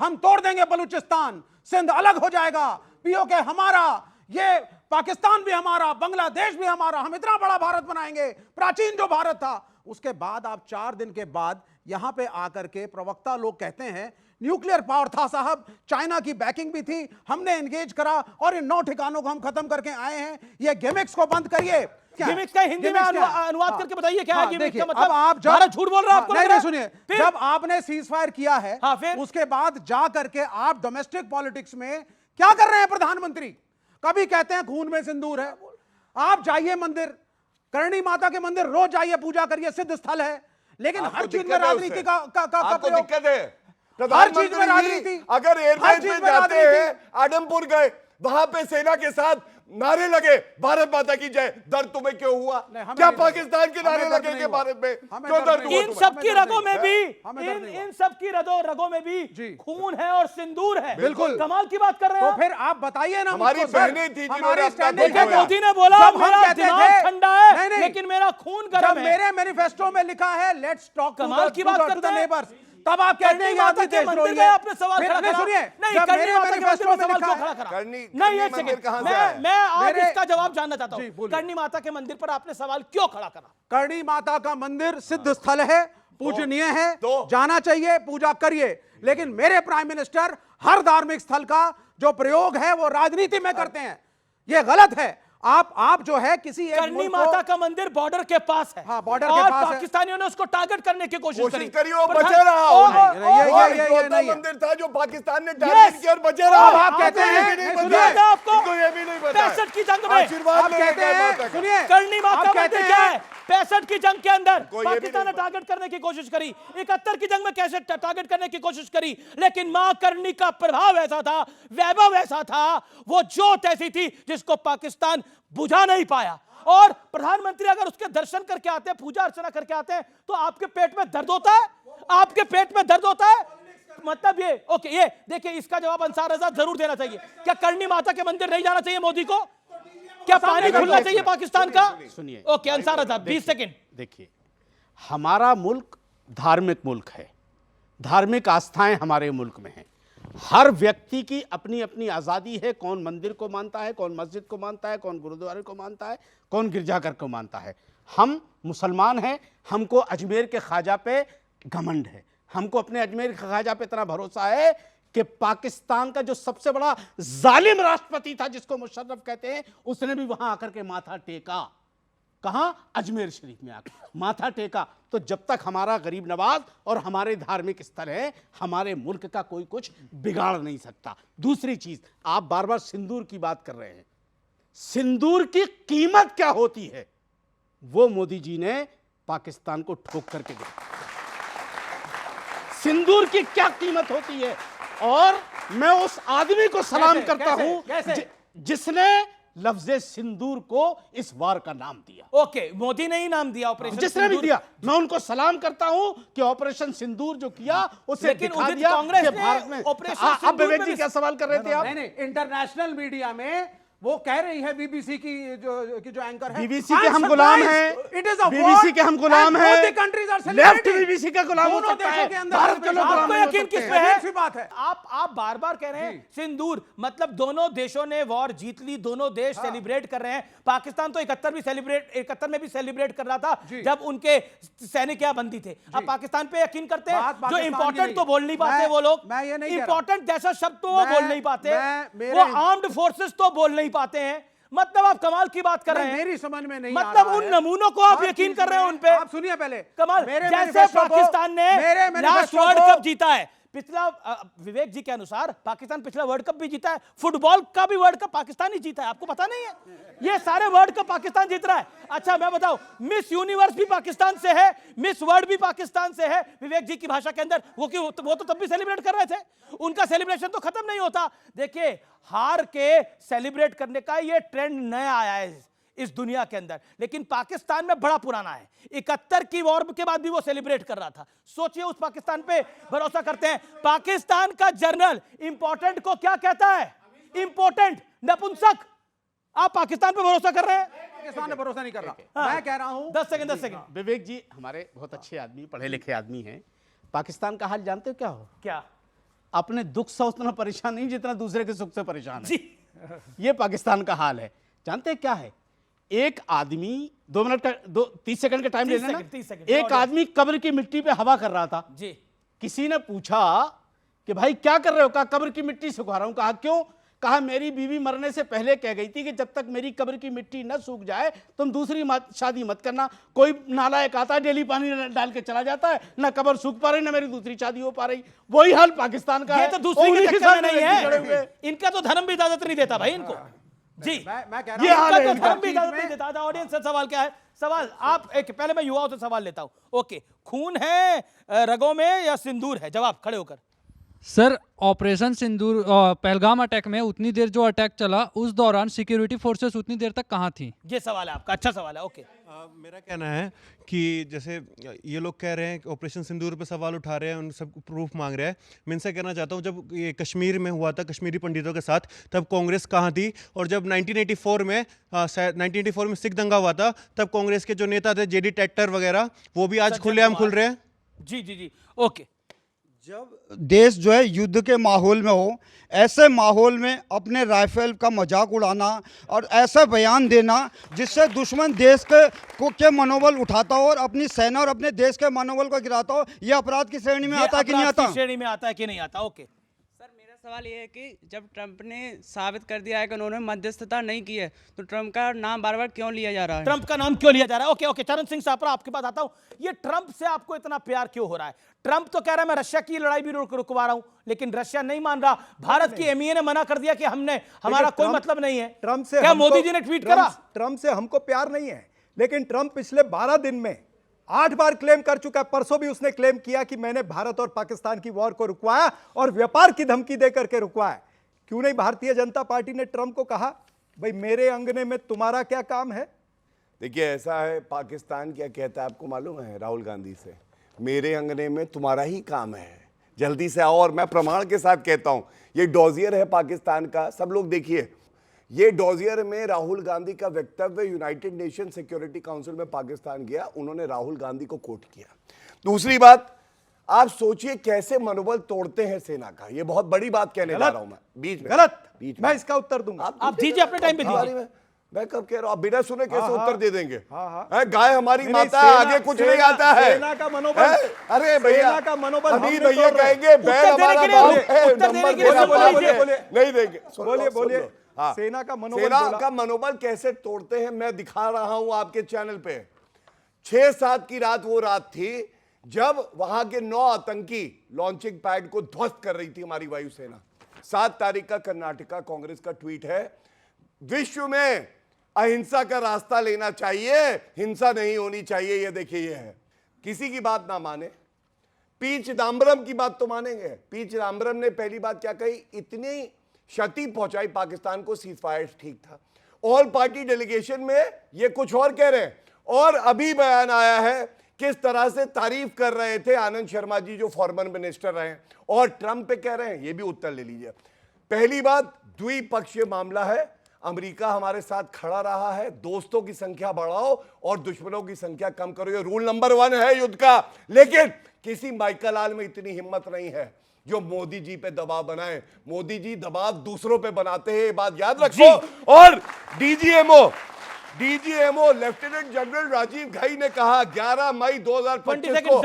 हम तोड़ देंगे बलूचिस्तान, सिंध अलग हो जाएगा, पीओके हमारा, ये पाकिस्तान भी हमारा, बांग्लादेश भी हमारा, हम इतना बड़ा भारत बनाएंगे, प्राचीन जो भारत था। उसके बाद आप 4 दिन के बाद यहां पे आकर के प्रवक्ता लोग कहते हैं न्यूक्लियर पावर था साहब, चाइना की बैकिंग भी थी, हमने एंगेज करा और इन 9 ठिकानों को हम खत्म करके आए हैं। ये गिमिक्स को बंद करिए। गिमिक्स का हिंदी में अनुवाद करके बताइए क्या है गिमिक्स का मतलब? अब आप जब भारत झूठ बोल रहा है आपको? नहीं, सुनिए, जब आपने सीज फायर किया है, उसके बाद जा करके आप डोमेस्टिक पॉलिटिक्स में क्या कर रहे हैं? प्रधानमंत्री कभी कहते हैं खून में सिंदूर है। आप जाइए मंदिर, करणी माता के मंदिर रोज जाइए, पूजा करिए, सिद्ध स्थल है, लेकिन हर चीज में राजनीति का दिक्कत है। हर चीज में राजनीति। अगर एयरबेस में जाते हैं, आदमपुर गए, वहां पे सेना के साथ नारे लगे भारत माता की जय, दर्द तुम्हें क्यों हुआ? क्या पाकिस्तान के नारे लगेंगे भारत में? क्यों दर्द हुआ? इन सबकी रगों में भी, इन सबकी रगों में भी खून है और सिंदूर है। बिल्कुल कमाल की बात कर रहे हैं। तो फिर आप बताइए ना, हमारी बहनें थी हमारी मोदी ने बोला मेरा दिमाग ठंडा है लेकिन मेरा खून गर्म है। मेरे मैनिफेस्टो में लिखा है लेट्स टॉक कमाल की बात करते हैं। नेबर्स, तब आप कहते हैं माता के मंदिर में आपने सवाल खड़ा करा। सुनिए, नहीं, करनी माता के मंदिर में सवाल क्यों खड़ा करा? नहीं, एक सेकंड, मैं आज इसका जवाब जानना चाहता हूं। करनी माता के मंदिर पर आपने सवाल क्यों खड़ा करा? करणी माता का मंदिर सिद्ध स्थल है, पूजनीय है, जाना चाहिए, पूजा करिए, लेकिन मेरे प्राइम मिनिस्टर हर धार्मिक स्थल का जो प्रयोग है वो राजनीति में करते हैं, ये गलत है। आप जो है किसी एक करनी माता का मंदिर बॉर्डर के पास है। हाँ, बॉर्डर के और पास पाकिस्तानियों ने उसको टारगेट करने की कोशिश करी और बचे रहा। ये मंदिर था जो पाकिस्तान ने टारगेट किया और बचे रहा। आप कहते हैं आपको ये भी नहीं पता। 65 की जंग में आशीर्वाद कहते हैं, सुनिए, करनी माता मंदिर क्या है? 65 की जंग के अंदर पाकिस्तान ने टारगेट करने की कोशिश करी, 71 की जंग में कैसे टारगेट करने की कोशिश करी, लेकिन मां करनी का प्रभाव ऐसा था, वैभव ऐसा था, वो जोत ऐसी थी जिसको पाकिस्तान बुझा नहीं पाया। और प्रधानमंत्री अगर उसके दर्शन करके आते हैं, पूजा अर्चना करके आते हैं, तो आपके पेट में दर्द होता है? आपके पेट में दर्द होता है? मतलब ये ओके, ये देखिए, इसका जवाब अंसार रजा जरूर देना चाहिए। क्या करनी माता के मंदिर नहीं जाना चाहिए मोदी को? क्या पानी खुलना चाहिए पाकिस्तान का? सुनिए, ओके, अंसार रजा 20 सेकंड। देखिए, हमारा मुल्क धार्मिक मुल्क है, धार्मिक आस्थाएं हमारे मुल्क में हैं। हर व्यक्ति की अपनी अपनी आज़ादी है, कौन मंदिर को मानता है, कौन मस्जिद को मानता है, कौन गुरुद्वारे को मानता है, कौन गिरजाघर को मानता है। हम मुसलमान हैं, हमको अजमेर के ख्वाजा पे घमंड है, हमको अपने अजमेर के ख्वाजा पे इतना भरोसा है कि पाकिस्तान का जो सबसे बड़ा जालिम राष्ट्रपति था जिसको मुशर्रफ कहते हैं, उसने भी वहां आकर के माथा टेका। कहां? अजमेर शरीफ में आकर माथा टेका। तो जब तक हमारा गरीब नवाज और हमारे धार्मिक स्थल है, हमारे मुल्क का कोई कुछ बिगाड़ नहीं सकता। दूसरी चीज, आप बार बार सिंदूर की बात कर रहे हैं, सिंदूर की कीमत क्या होती है वो मोदी जी ने पाकिस्तान को ठोक करके दिखाया। सिंदूर की क्या कीमत होती है, और मैं उस आदमी को सलाम करता हूं जिसने लफ्ज़े सिंदूर को इस वार का नाम दिया। ओके, मोदी ने ही नाम दिया ऑपरेशन जिसने भी दिया, मैं उनको सलाम करता हूं कि ऑपरेशन सिंदूर जो किया उसे लेकिन दिखा दिया कांग्रेस कि भारत में ऑपरेशन अब विवेक जी क्या सवाल कर रहे थे आप? नहीं, इंटरनेशनल मीडिया में वो कह रही है बीबीसी की जो एंकर है, बीबीसी के हम गुलाम हैं, इट इज अ बीबीसी के हम गुलाम हैं, लेफ्ट बीबीसी का गुलाम हो दोनों सकता देशों है, के अंदर भारत के लोग गुलाम आपको नहीं हो यकीन सकते किस पे हैं। है? सी बात है। आप बार बार कह रहे हैं सिंदूर, मतलब दोनों देशों ने वॉर जीत ली, दोनों देश सेलिब्रेट कर रहे हैं। पाकिस्तान तो 71 में भी सेलिब्रेट कर रहा था जब उनके सैनिक यहाँ बंदी थे। अब पाकिस्तान पे यकीन करते हैं? जो इंपॉर्टेंट तो बोल नहीं पाते वो लोग, मैं ये नहीं इंपॉर्टेंट जैसा शब्द तो वो बोल नहीं पाते, वो आर्म्ड फोर्सेस तो बोल नहीं पाते हैं। मतलब आप कमाल की बात कर रहे हैं। मेरी समझ में नहीं मतलब उन नमूनों को आप यकीन कर रहे हैं उन पे? आप सुनिए पहले, कमाल। मेरे जैसे मैनिफेस्टो को- पाकिस्तान ने मेरे लास्ट मैनिफेस्टो वर्ल्ड को- कप जीता है, पिछला विवेक जी के अनुसार पाकिस्तान पिछला वर्ल्ड कप भी जीता है, फुटबॉल का भी वर्ल्ड कप पाकिस्तान ही जीता है। आपको पता नहीं है? ये सारे वर्ल्ड कप पाकिस्तान जीत रहा है। अच्छा मैं बताऊं, मिस यूनिवर्स भी पाकिस्तान से है, मिस वर्ल्ड भी पाकिस्तान से है। विवेक जी की भाषा के अंदर वो तो तब भी सेलिब्रेट कर रहे थे, उनका सेलिब्रेशन तो खत्म नहीं होता। देखिए हार के सेलिब्रेट करने का ये ट्रेंड नया आया है इस दुनिया के अंदर, लेकिन पाकिस्तान में बड़ा पुराना है। 71 की वॉर के बाद भी वो सेलिब्रेट कर रहा था। सोचिए, उस पाकिस्तान पे भरोसा करते हैं। पाकिस्तान का जनरल इंपॉर्टेंट को क्या कहता है? इंपॉर्टेंट, नपुंसक। आप पाकिस्तान पे भरोसा कर रहे हैं? पाकिस्तान पे भरोसा नहीं कर रहा। मैं कह रहा हूं 10 सेकंड। विवेक जी हमारे बहुत अच्छे आदमी, पढ़े लिखे आदमी हैं। पाकिस्तान का हाल जानते हो क्या हो? क्या? अपने दुख से उतना परेशान नहीं जितना दूसरे के सुख से परेशान है। ये पाकिस्तान का हाल है। जानते हैं क्या है? एक आदमी 2 मिनट का 30 सेकंड का टाइम ले लेना। 30 सेकंड। एक आदमी कब्र की मिट्टी पे हवा कर रहा था जी। किसी ने पूछा कि भाई क्या कर रहे हो? कहा कब्र की मिट्टी सुखा रहा हूं। कहा क्यों? कहा मेरी बीवी मरने से पहले कह गई थी कि जब तक मेरी कब्र की मिट्टी न सूख जाए तुम दूसरी शादी मत करना। कोई नालायक आता है डेली पानी डाल के चला जाता है, ना कब्र सूख पा रही ना मेरी दूसरी शादी हो पा रही। वही हाल पाकिस्तान का ये है। तो दूसरी के चक्कर में नहीं है, है, इनका तो धर्म भी इजाजत नहीं देता भाई इनको। जी मैं कह ये रहा हाल हूं है, धर्म भी इजाजत नहीं देता। ऑडियंस से सवाल क्या है? सवाल आप पहले मैं युवाओं से सवाल लेता हूं। ओके, खून है रगों में या सिंदूर है? जवाब खड़े होकर। सर ऑपरेशन सिंदूर पहलगाम अटैक में उतनी देर जो अटैक चला उस दौरान सिक्योरिटी फोर्सेस उतनी देर तक कहाँ थी? ये सवाल है आपका, अच्छा सवाल है। ओके, मेरा कहना है कि जैसे ये लोग कह रहे हैं कि ऑपरेशन सिंदूर पे सवाल उठा रहे हैं, उन सब प्रूफ मांग रहे हैं। मैं इनसे कहना चाहता हूँ, जब ये कश्मीर में हुआ था कश्मीरी पंडितों के साथ, तब कांग्रेस कहाँ थी? और जब 1984 में सिख दंगा हुआ था, तब कांग्रेस के जो नेता थे जेडी टैक्टर वगैरह, वो भी आज खुलेआम खुल रहे हैं। जी। ओके, जब देश जो है युद्ध के माहौल में हो, ऐसे माहौल में अपने राइफल का मजाक उड़ाना और ऐसा बयान देना जिससे दुश्मन देश के मनोबल उठाता हो और अपनी सेना और अपने देश के मनोबल को गिराता हो, यह अपराध की श्रेणी में आता है कि नहीं आता? श्रेणी में आता है कि नहीं आता? ओके सवाल ये है कि जब ट्रंप ने साबित कर दिया है कि उन्होंने मध्यस्थता नहीं की है, तो ट्रंप का नाम बार बार क्यों लिया जा रहा है? ट्रंप का नाम क्यों लिया जा रहा है? ओके, चरण सिंह सापरा आपके पास आता हूं। ये ट्रंप से आपको इतना प्यार क्यों हो रहा है? ट्रंप तो कह रहा है मैं रशिया की लड़ाई भी रुकवा रहा हूं, लेकिन रशिया नहीं मान रहा। भारत की एमईए ने मना कर दिया कि हमारा कोई मतलब नहीं है। ट्रंप से क्या मोदी जी ने ट्वीट करा? ट्रंप से हमको प्यार नहीं है, लेकिन ट्रंप पिछले 12 दिन में 8 बार क्लेम कर चुका है। परसों भी उसने क्लेम किया कि मैंने भारत और पाकिस्तान की वॉर को रुकवाया और व्यापार की धमकी देकर के रुकवाया। क्यों नहीं भारतीय जनता पार्टी ने ट्रंप को कहा भाई मेरे अंगने में तुम्हारा क्या काम है? देखिए ऐसा है, पाकिस्तान क्या कहता है आपको मालूम है? राहुल गांधी से, मेरे अंगने में तुम्हारा ही काम है, जल्दी से आओ। और मैं प्रमाण के साथ कहता हूं, ये डॉजियर है पाकिस्तान का। सब लोग देखिए, ये डॉजियर में राहुल गांधी का वक्तव्य यूनाइटेड नेशन सिक्योरिटी काउंसिल में पाकिस्तान गया, उन्होंने राहुल गांधी को कोट किया। दूसरी बात, आप सोचिए कैसे मनोबल तोड़ते हैं सेना का। ये बहुत बड़ी बात कहने जा रहा हूं मैं, बीच में गलत। बीच में मैं इसका उत्तर दूंगा। आप दीजिए, अपने टाइम पे दीजिए। मैं कब कह रहा हूं, आप बिना सुने कैसे उत्तर दे देंगे? हाँ। गाय हमारी माता है, आगे कुछ नहीं आता है। सेना का मनोबल, अरे भैया, सेना का मनोबल अमीर भैया कहेंगे बैल हमारा बाप है, नंबर देना नहीं देंगे। बोलिए। सेना का मनोबल, सेना का मनोबल कैसे तोड़ते हैं मैं दिखा रहा हूं आपके चैनल पे। 6-7 की रात वो रात थी जब वहां के 9 आतंकी लॉन्चिंग पैड को ध्वस्त कर रही थी हमारी वायुसेना। 7 तारीख का कर्नाटका कांग्रेस का ट्वीट है, विश्व में अहिंसा का रास्ता लेना चाहिए, हिंसा नहीं होनी चाहिए। ये देखिए, ये है। किसी की बात ना माने, पी चिदम्बरम की बात तो मानेंगे। पी चिदम्बरम ने पहली बात क्या कही? इतनी क्षति पहुंचाई पाकिस्तान को, सीजफायर ठीक था। ऑल पार्टी डेलीगेशन में ये कुछ और कह रहे हैं। और अभी बयान आया है किस तरह से तारीफ कर रहे थे आनंद शर्मा जी जो फॉरेन मिनिस्टर रहे, और ट्रंप पे कह रहे हैं। ये भी उत्तर ले लीजिए। पहली बात, द्विपक्षीय मामला है, अमेरिका हमारे साथ खड़ा रहा है। दोस्तों की संख्या बढ़ाओ और दुश्मनों की संख्या कम करो, ये रूल नंबर 1 है युद्ध का। लेकिन किसी माइकल लाल में इतनी हिम्मत नहीं है जो मोदी जी पे दबाव बनाए। मोदी जी दबाव दूसरों पे बनाते हैं, ये बात याद रखो। और DGMO lieutenant general Rajiv Ghai ने कहा 11 मई 2025 को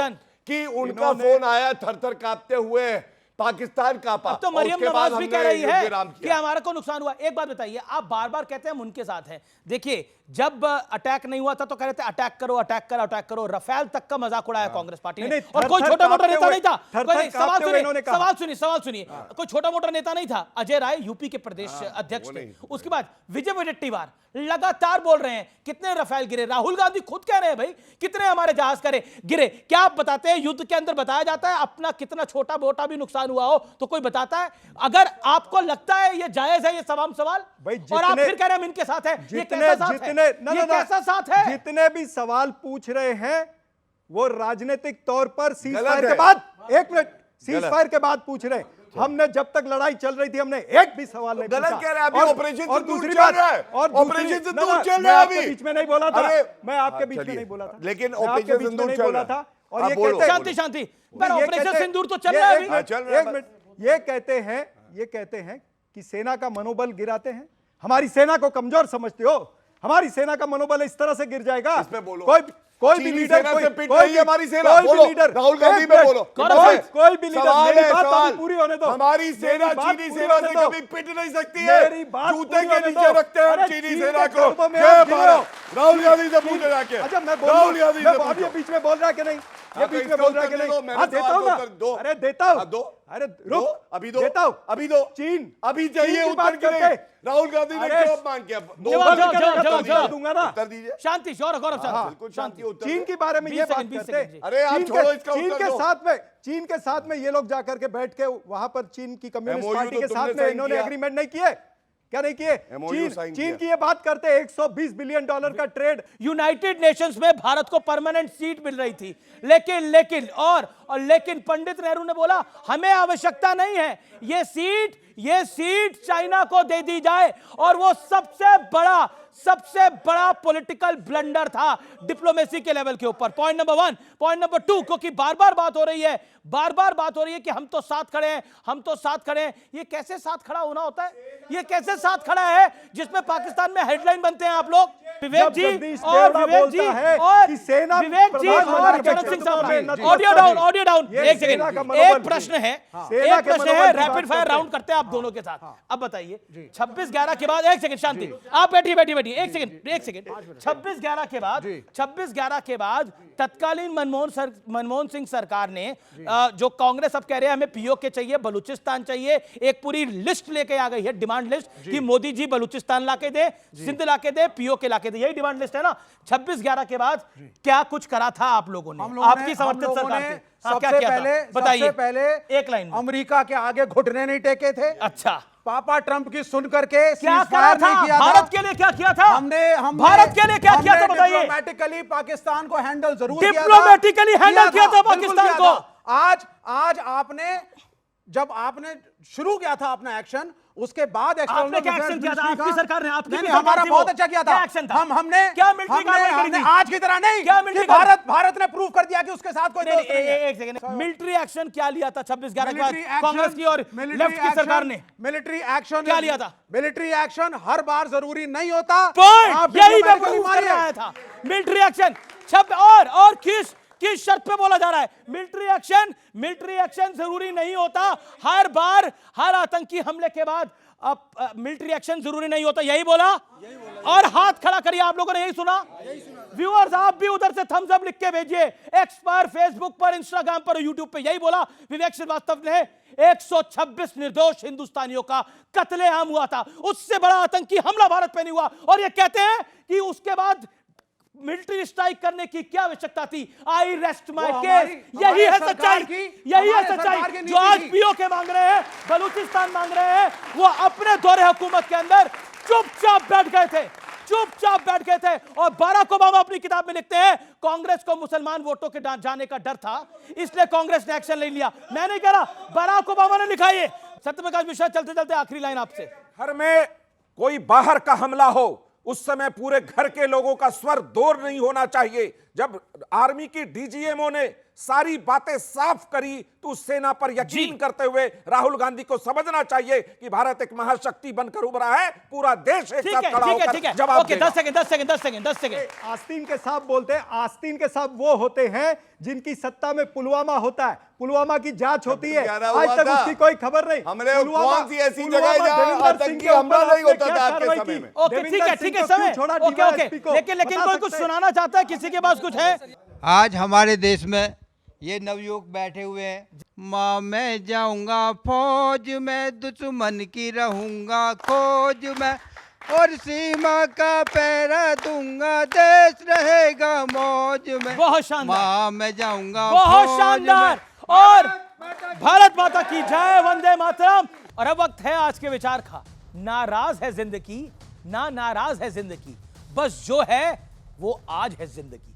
कि उनका फोन आया थर-थर कांपते हुए, पाकिस्तान कांपा। अब तो मरियम नवाज भी कह रही है कि हमारा को नुकसान हुआ। एक बात बताइए, आप बार बार कहते हैं हम उनके साथ हैं। देखिए, जब अटैक नहीं हुआ था तो कह रहे थे अटैक करो, अटैक करो, अटैक करो। रफेल तक का मजाक उड़ाया कांग्रेस पार्टी ने, और कोई छोटा मोटा नेता नहीं था। सवाल सुनिए, कोई छोटा मोटा नेता नहीं था। अजय राय यूपी के प्रदेश अध्यक्ष थे। उसके बाद विजय वडेट्टीवार लगातार बोल रहे हैं कितने रफेल गिरे। राहुल गांधी खुद कह रहे हैं भाई कितने हमारे जहाज गिरे। क्या आप बताते हैं युद्ध के अंदर बताया जाता है अपना कितना छोटा मोटा भी नुकसान हुआ हो तो कोई बताता है? अगर आपको लगता है ये जायज है ये तमाम सवाल, और आप फिर कह रहे हैं हम इनके साथ हैं, ये कैसा साथ है? ये कैसा साथ है? जितने भी सवाल पूछ रहे हैं वो राजनीतिक तौर पर सीजफायर के बाद, एक मिनट, सीजफायर के बाद पूछ रहे हैं। हमने जब तक लड़ाई चल रही थी हमने एक भी सवाल नहीं गलत कह रहे हैं। अभी ऑपरेशन और दूसरी बात, और ऑपरेशन सिंदूर चल रहा है अभी। बीच में नहीं बोला था, मैं आपके बीच में नहीं बोला था, लेकिन ऑपरेशन सिंदूर चल रहा था। और ये कहते हैं शांति, पर ऑपरेशन सिंदूर तो चल रहा है अभी। एक मिनट, ये कहते हैं कि सेना का मनोबल गिराते हैं। हमारी सेना को कमजोर समझते हो? हमारी सेना का मनोबल इस तरह से गिर जाएगा? कोई भी लीडर, हमारी सेना, बोलो राहुल गांधी पे बोलो, कोई भी लीडर, मेरी बात अभी पूरी होने दो। हमारी सेना चीनी सेना से कभी पिट नहीं सकती है। जूते के नीचे रखते हैं हम चीनी सेना को। राहुल गांधी से पूछे जाके। अच्छा, मैं राहुल गांधी अब ये बीच में बोल रहा है कि नहीं? ये बीच में बोल रहा है कि नहीं? देता हूं ना, अरे देता हूं, अरे रुक, अभी दो, देता हूं, अभी दो। चीन अभी चाहिए उत्तर के लिए। राहुल गांधी ने जवाब मांग किया, जवाब दूंगा ना। उत्तर दीजिए। शांति, गौरव शांति। चीन के बारे में ये बात करते हैं। अरे आप छोड़ो इसका चीन के साथ में ये लोग जाकर के बैठ के वहां पर चीन की कम्युनिस्ट पार्टी के साथ में इन्होंने एग्रीमेंट नहीं किए, क्या नहीं किए? चीन की ये बात करते हैं 120 बिलियन डॉलर का ट्रेड। यूनाइटेड नेशंस में भारत को परमानेंट सीट मिल रही थी, लेकिन पंडित नेहरू ने बोला हमें आवश्यकता नहीं है, ये सीट चाइना को दे दी जाए। और वो सबसे बड़ा पॉलिटिकल ब्लंडर था डिप्लोमेसी के लेवल के ऊपर। Point number 1। पॉइंट नंबर 2, क्योंकि बार बार बात हो रही है कि हम तो साथ खड़े हैं, ये कैसे साथ खड़ा होना होता है? ये कैसे साथ खड़ा है जिसमें पाकिस्तान में हेडलाइन बनते हैं आप लोग? विवेक जी और चरण सिंह साहब, ऑडियो डाउन। एक सेकंड, एक प्रश्न है, रैपिड फायर राउंड करते हैं आप दोनों के साथ। अब बताइए 26/11 के बाद, एक सेकंड शांति, आप बैठिए, एक सेकंड। 26/11 के बाद तत्कालीन मनमोहन सिंह सरकार ने, जो कांग्रेस अब कह रहे हैं हमें पीओके चाहिए, बलूचिस्तान चाहिए, एक पूरी लिस्ट लेके आ गई है, डिमांड लिस्ट, कि मोदी जी बलूचिस्तान लाके दे, सिंध लाके दे, पीओके लाके दे, यही डिमांड लिस्ट है ना। 26/11 के बाद क्या कुछ करा था आप लोगों ने? आपकी समर्थित सरकार ने सबसे पहले एक लाइन में अमेरिका के आगे घुटने नहीं टेके थे। अच्छा, पापा ट्रंप की सुन करके क्या करा था? भारत के लिए क्या किया था? हमने भारत के लिए क्या किया था बताइए? डिप्लोमेटिकली पाकिस्तान को हैंडल जरूर किया था। डिप्लोमेटिकली हैंडल किया था पाकिस्तान को। आज जब आपने शुरू किया था अपना एक्शन, उसके बाद आपने क्या एक्शन किया था? आपकी सरकार ने, आपकी हमारा बहुत अच्छा किया था। हमने क्या मिलिट्री कार्रवाई की? आज की तरह नहीं, क्या भारत ने प्रूव कर दिया कि उसके साथ कोई दोस्त नहीं है। एक सेकंड, मिलिट्री एक्शन क्या लिया था 26/11 के बाद कांग्रेस की और लेफ्ट की सरकार ने? मिलिट्री एक्शन क्या लिया था? मिलिट्री एक्शन हर बार जरूरी नहीं होता। यही मैं बोलने आया था। मिलिट्री एक्शन और किस शर्त पे बोला जा रहा है? मिलिट्री एक्शन जरूरी नहीं होता। हर आतंकी हमले के बाद अब मिलिट्री एक्शन जरूरी नहीं होता, यही बोला। और हाथ खड़ा करिए, आप लोगों ने यही सुना? व्यूअर्स, आप भी उधर से थम्स अप लिख के भेजिए, एक्स पर, फेसबुक पर, इंस्टाग्राम पर, यूट्यूब पे, यही बोला विवेक श्रीवास्तव ने। 126 निर्दोष हिंदुस्तानियों का कत्लेआम हुआ था, उससे बड़ा आतंकी हमला भारत पे नहीं हुआ। और ये कहते हैं कि उसके बाद मिलिट्री स्ट्राइक करने की क्या आवश्यकता थी? आई रेस्ट माय केस। यही है सच्चाई। जो आज पीओके मांग रहे हैं, बलूचिस्तान मांग रहे हैं, वो अपने दौरे हुकूमत के अंदर चुपचाप बैठ गए थे। और बाराक ओबामा अपनी किताब में लिखते हैं कांग्रेस को मुसलमान वोटों के जाने का डर था, इसलिए कांग्रेस ने एक्शन ले लिया। मैं नहीं कह रहा, बाराक ओबामा ने लिखा। ये सत्यप्रकाश मिश्रा, चलते चलते आखिरी लाइन आपसे। कोई बाहर का हमला हो उस समय पूरे घर के लोगों का स्वर दूर नहीं होना चाहिए। जब आर्मी की डीजीएमओ ने सारी बातें साफ करी तो उस सेना पर यकीन करते हुए राहुल गांधी को समझना चाहिए कि भारत एक महाशक्ति बनकर उभरा है, पूरा देश एक साथ खड़ा होकर जवाब देगा। 10 सेकंड। आस्तीन के साथ बोलते हैं, आस्तीन के साथ वो होते हैं जिनकी सत्ता में पुलवामा होता है, पुलवामा की जांच होती है, आज तक उसकी कोई खबर नहीं। हमने कौन सी ऐसी जगह है जहां आतंकी हमला नहीं होता था आज के समय में? ओके ठीक है समय ओके लेकिन कोई कुछ सुनाना चाहता है, किसी के पास कुछ है? आज हमारे देश में ये नवयुवक बैठे हुए हैं, माँ मैं जाऊंगा फौज में, दुश्मन की रहूंगा खोज में, और सीमा का पहरा दूंगा, देश रहेगा मौज में। बहुत शानदार, माँ मैं जाऊंगा बहुत शानदार। और भारत माता की जय, वंदे मातरम। और अब वक्त है आज के विचार का। नाराज है जिंदगी ना नाराज है जिंदगी, बस जो है वो आज है जिंदगी।